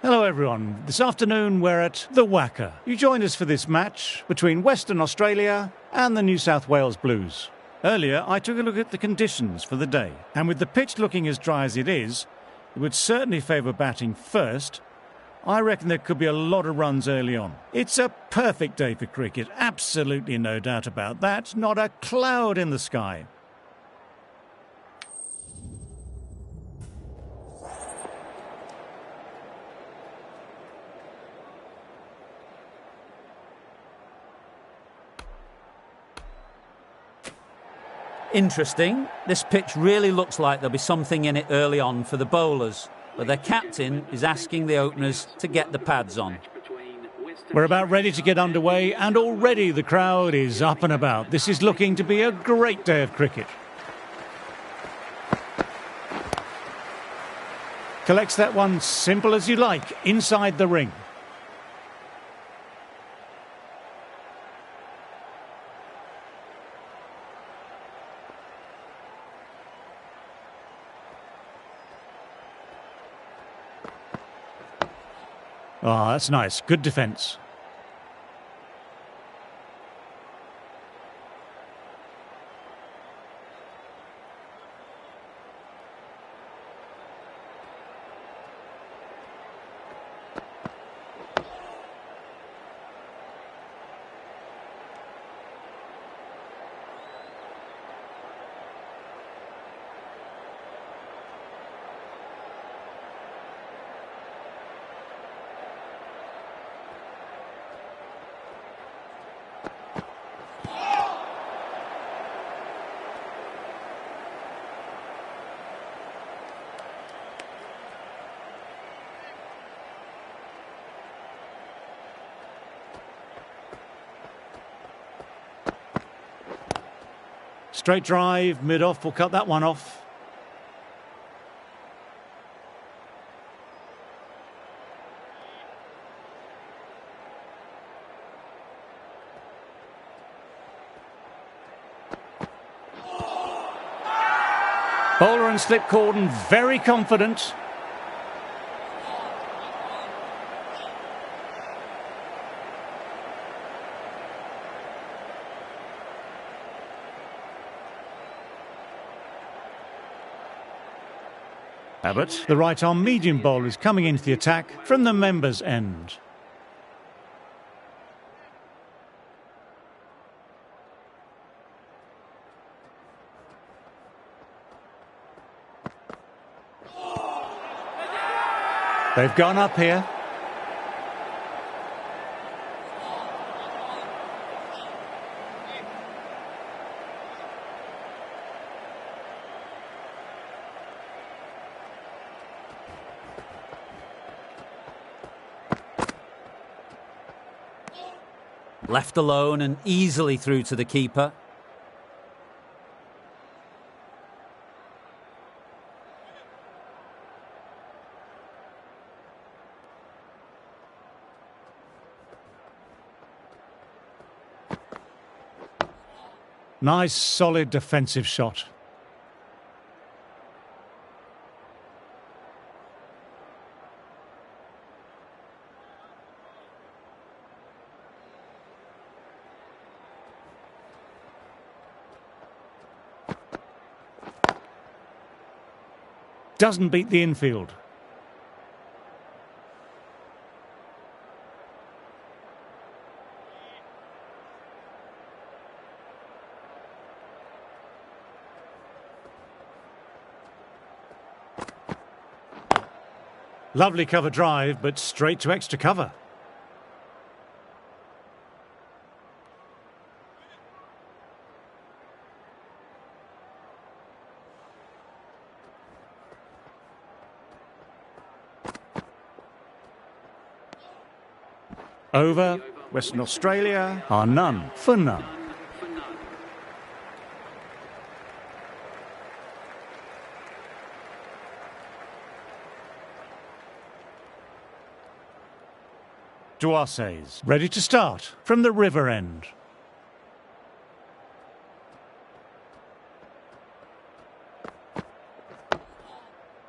Hello everyone, this afternoon we're at the Wacker. You joined us for this match between Western Australia and the New South Wales Blues. Earlier I took a look at the conditions for the day, and with the pitch looking as dry as it is, it would certainly favour batting first. I reckon there could be a lot of runs early on. It's a perfect day for cricket, absolutely no doubt about that, not a cloud in the sky. Interesting. This pitch really looks like there'll be something in it early on for the bowlers, but their captain is asking the openers to get the pads on. We're about ready to get underway, and already the crowd is up and about. This is looking to be a great day of cricket. Collects that one simple as you like, inside the ring. Oh, that's nice. Good defence. Straight drive, mid-off, will cut that one off. Bowler and slip cordon, very confident. Abbott, the right-arm medium bowler, is coming into the attack from the members' end. They've gone up here. Left alone and easily through to the keeper. Nice, solid defensive shot. Doesn't beat the infield. Lovely cover drive, but straight to extra cover. Over. Western Australia are none for none. Duarce's ready to start from the river end.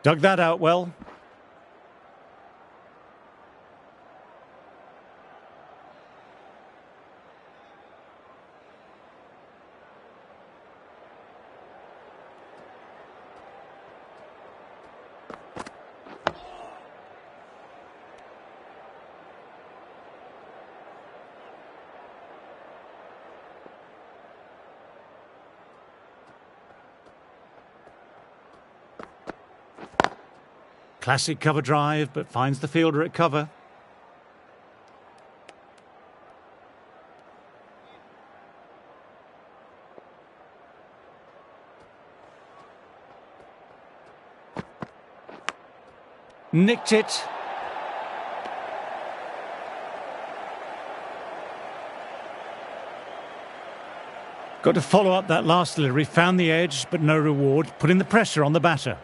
Dug that out well. Classic cover drive, but finds the fielder at cover. Nicked it. Got to follow up that last delivery, found the edge, but no reward, putting the pressure on the batter.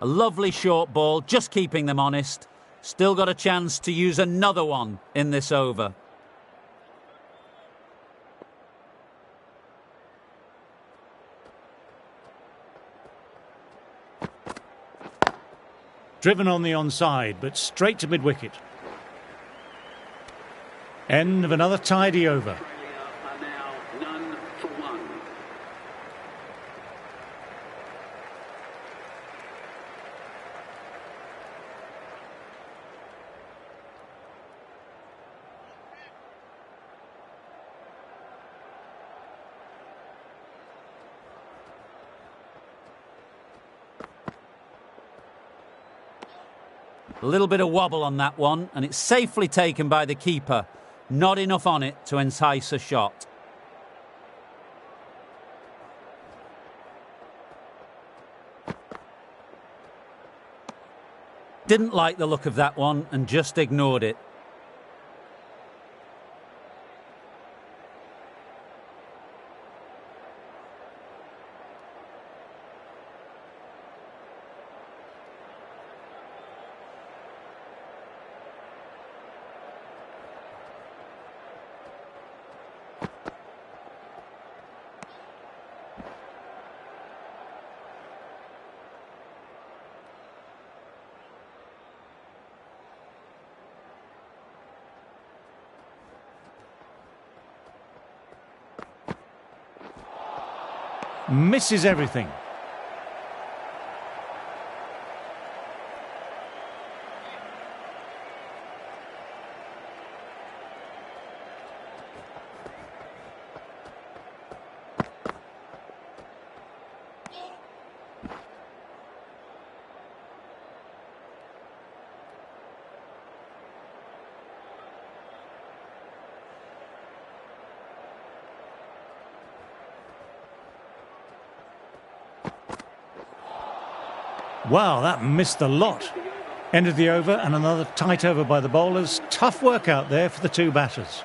A lovely short ball, just keeping them honest. Still got a chance to use another one in this over. Driven on the onside, but straight to mid-wicket. End of another tidy over. Australia are now none for one. A little bit of wobble on that one, and it's safely taken by the keeper. Not enough on it to entice a shot. Didn't like the look of that one and just ignored it. Misses everything. Wow, that missed the lot. End of the over and another tight over by the bowlers. Tough work out there for the two batters.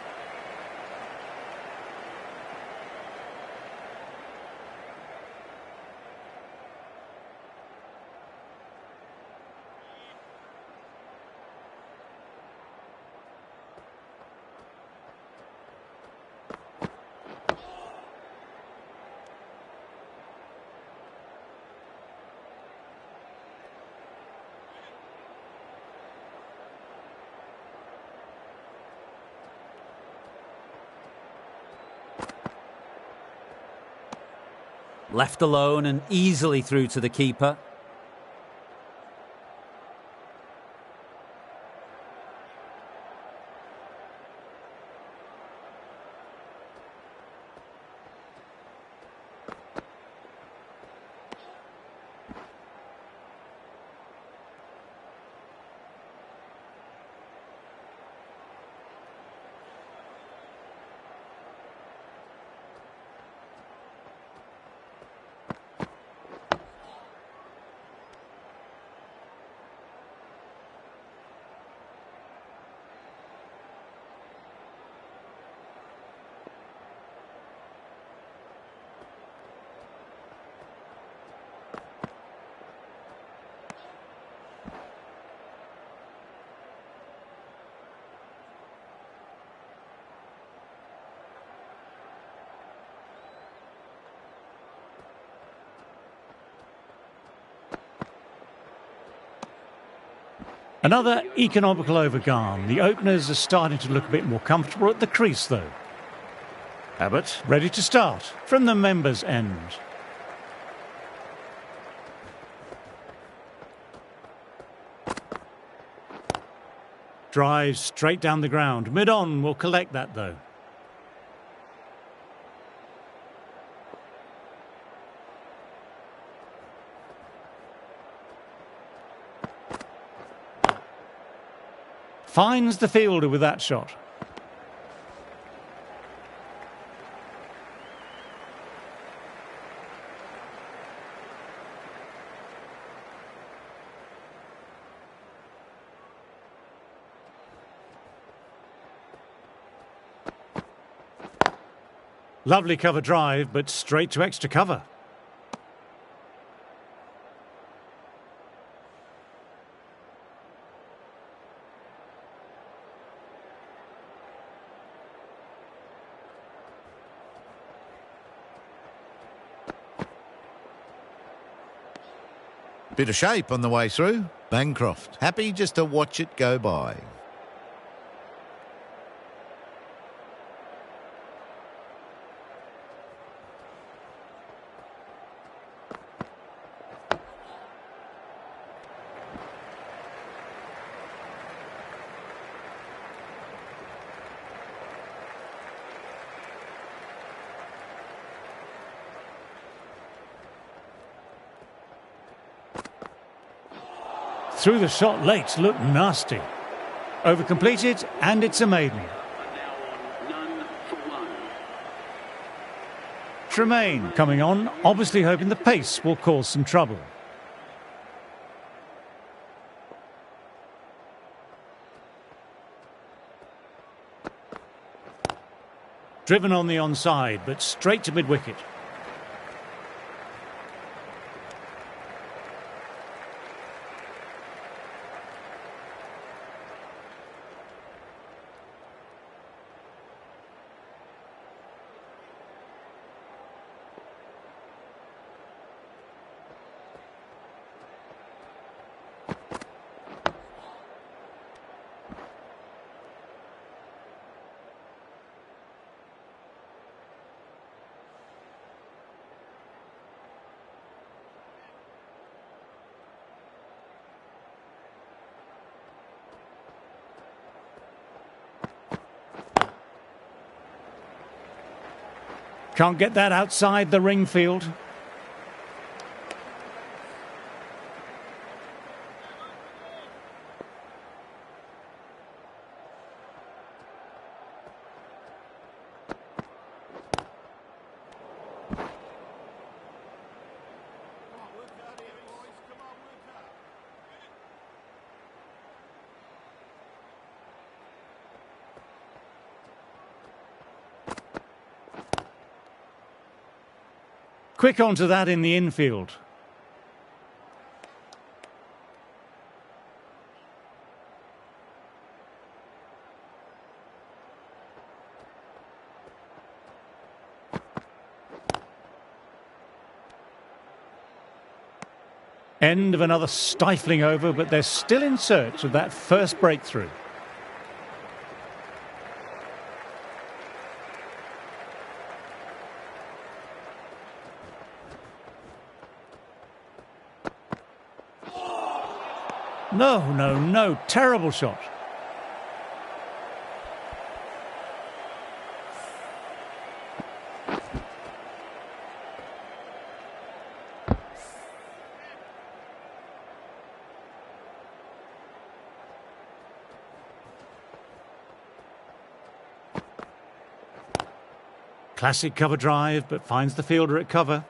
Left alone and easily through to the keeper. Another economical over gone. The openers are starting to look a bit more comfortable at the crease, though. Abbott ready to start from the members' end. Drives straight down the ground. Mid-on will collect that, though. Finds the fielder with that shot. Lovely cover drive, but straight to extra cover. Bit of shape on the way through. Bancroft, happy just to watch it go by. Through the shot late, looked nasty. Over completed, and it's a maiden. And now on none for one. Tremaine coming on, obviously hoping the pace will cause some trouble. Driven on the onside, but straight to mid-wicket. Can't get that outside the ring field. Quick onto that in the infield. End of another stifling over, but they're still in search of that first breakthrough. No, no, no. Terrible shot. Classic cover drive, but finds the fielder at cover.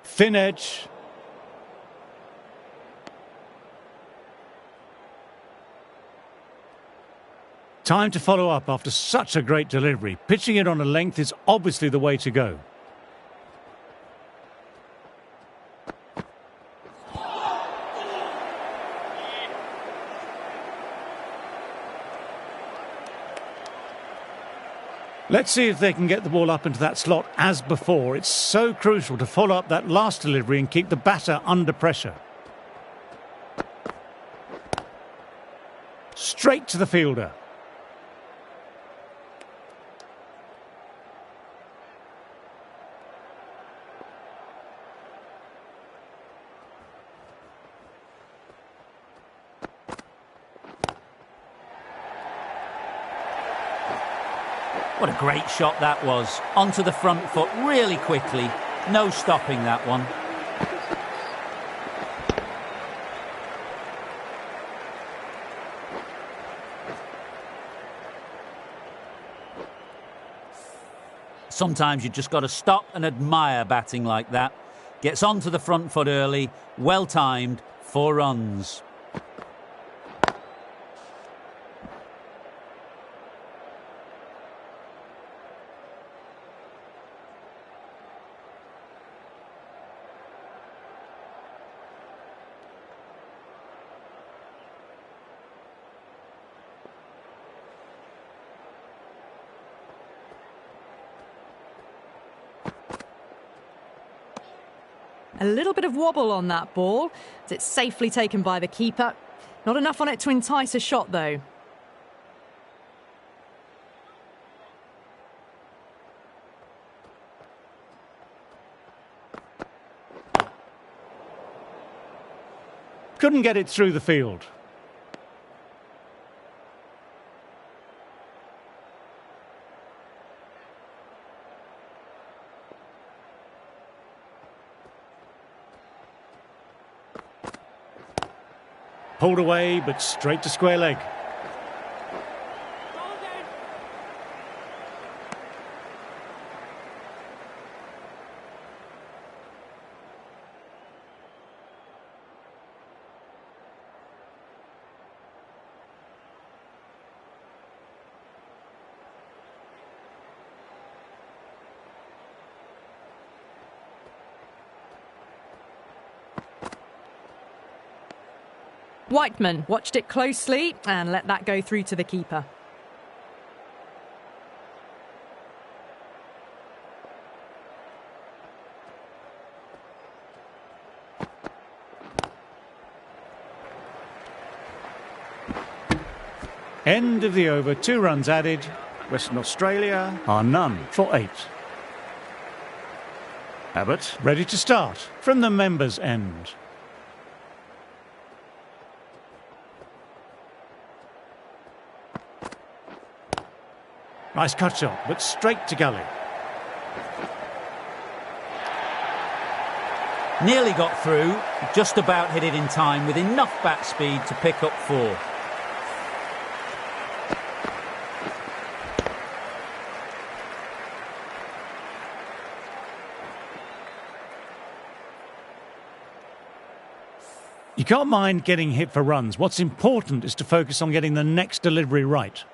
Thin edge. Time to follow up after such a great delivery. Pitching it on a length is obviously the way to go. Let's see if they can get the ball up into that slot as before. It's so crucial to follow up that last delivery and keep the batter under pressure. Straight to the fielder. What a great shot that was. Onto the front foot really quickly. No stopping that one. Sometimes you just got to stop and admire batting like that. Gets onto the front foot early, well timed, 4 runs. A little bit of wobble on that ball, as it's safely taken by the keeper. Not enough on it to entice a shot, though. Couldn't get it through the field. Pulled away, but straight to square leg. Whiteman watched it closely and let that go through to the keeper. End of the over, 2 runs added. Western Australia are none for 8. Abbott ready to start from the members' end. Nice cut shot, but straight to gully. Nearly got through, just about hit it in time with enough bat speed to pick up 4. You can't mind getting hit for runs. What's important is to focus on getting the next delivery right.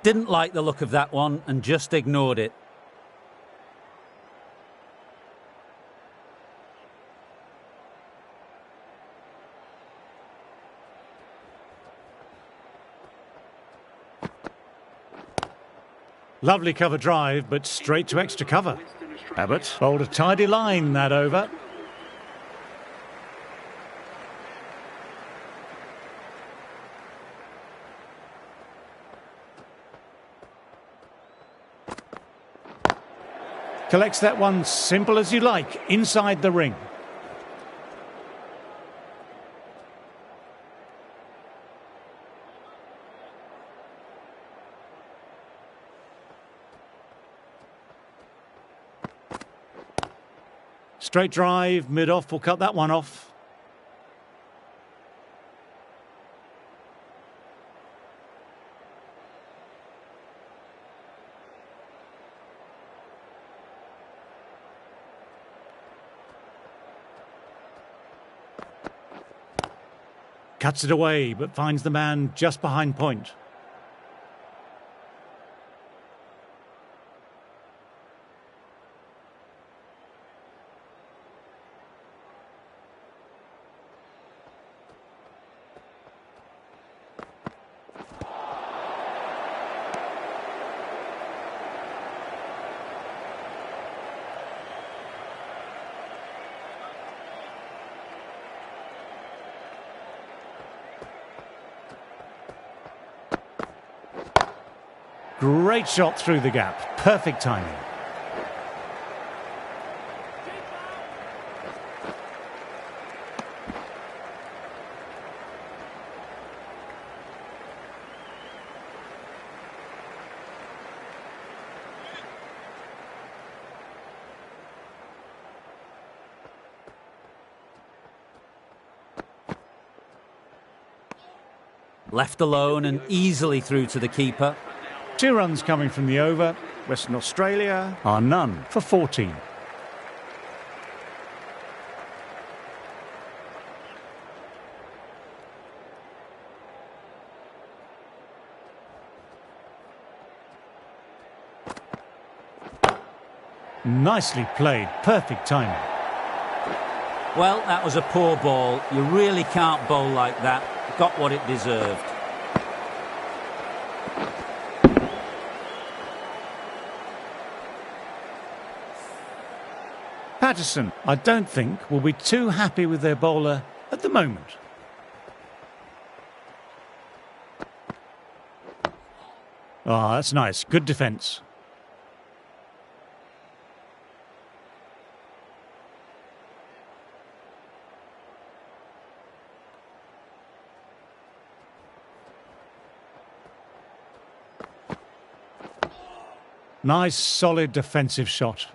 Didn't like the look of that one and just ignored it. Lovely cover drive, but straight to extra cover. Abbott bowled a tidy line that over. Collects that one simple as you like, inside the ring. Straight drive, mid-off will cut that one off. Cuts it away, but finds the man just behind point. Great shot through the gap. Perfect timing. Left alone and easily through to the keeper. 2 runs coming from the over. Western Australia are none for 14. Nicely played. Perfect timing. Well, that was a poor ball. You really can't bowl like that. Got what it deserved. Patterson, I don't think, will be too happy with their bowler at the moment. Ah, that's nice. Good defence. Nice, solid defensive shot.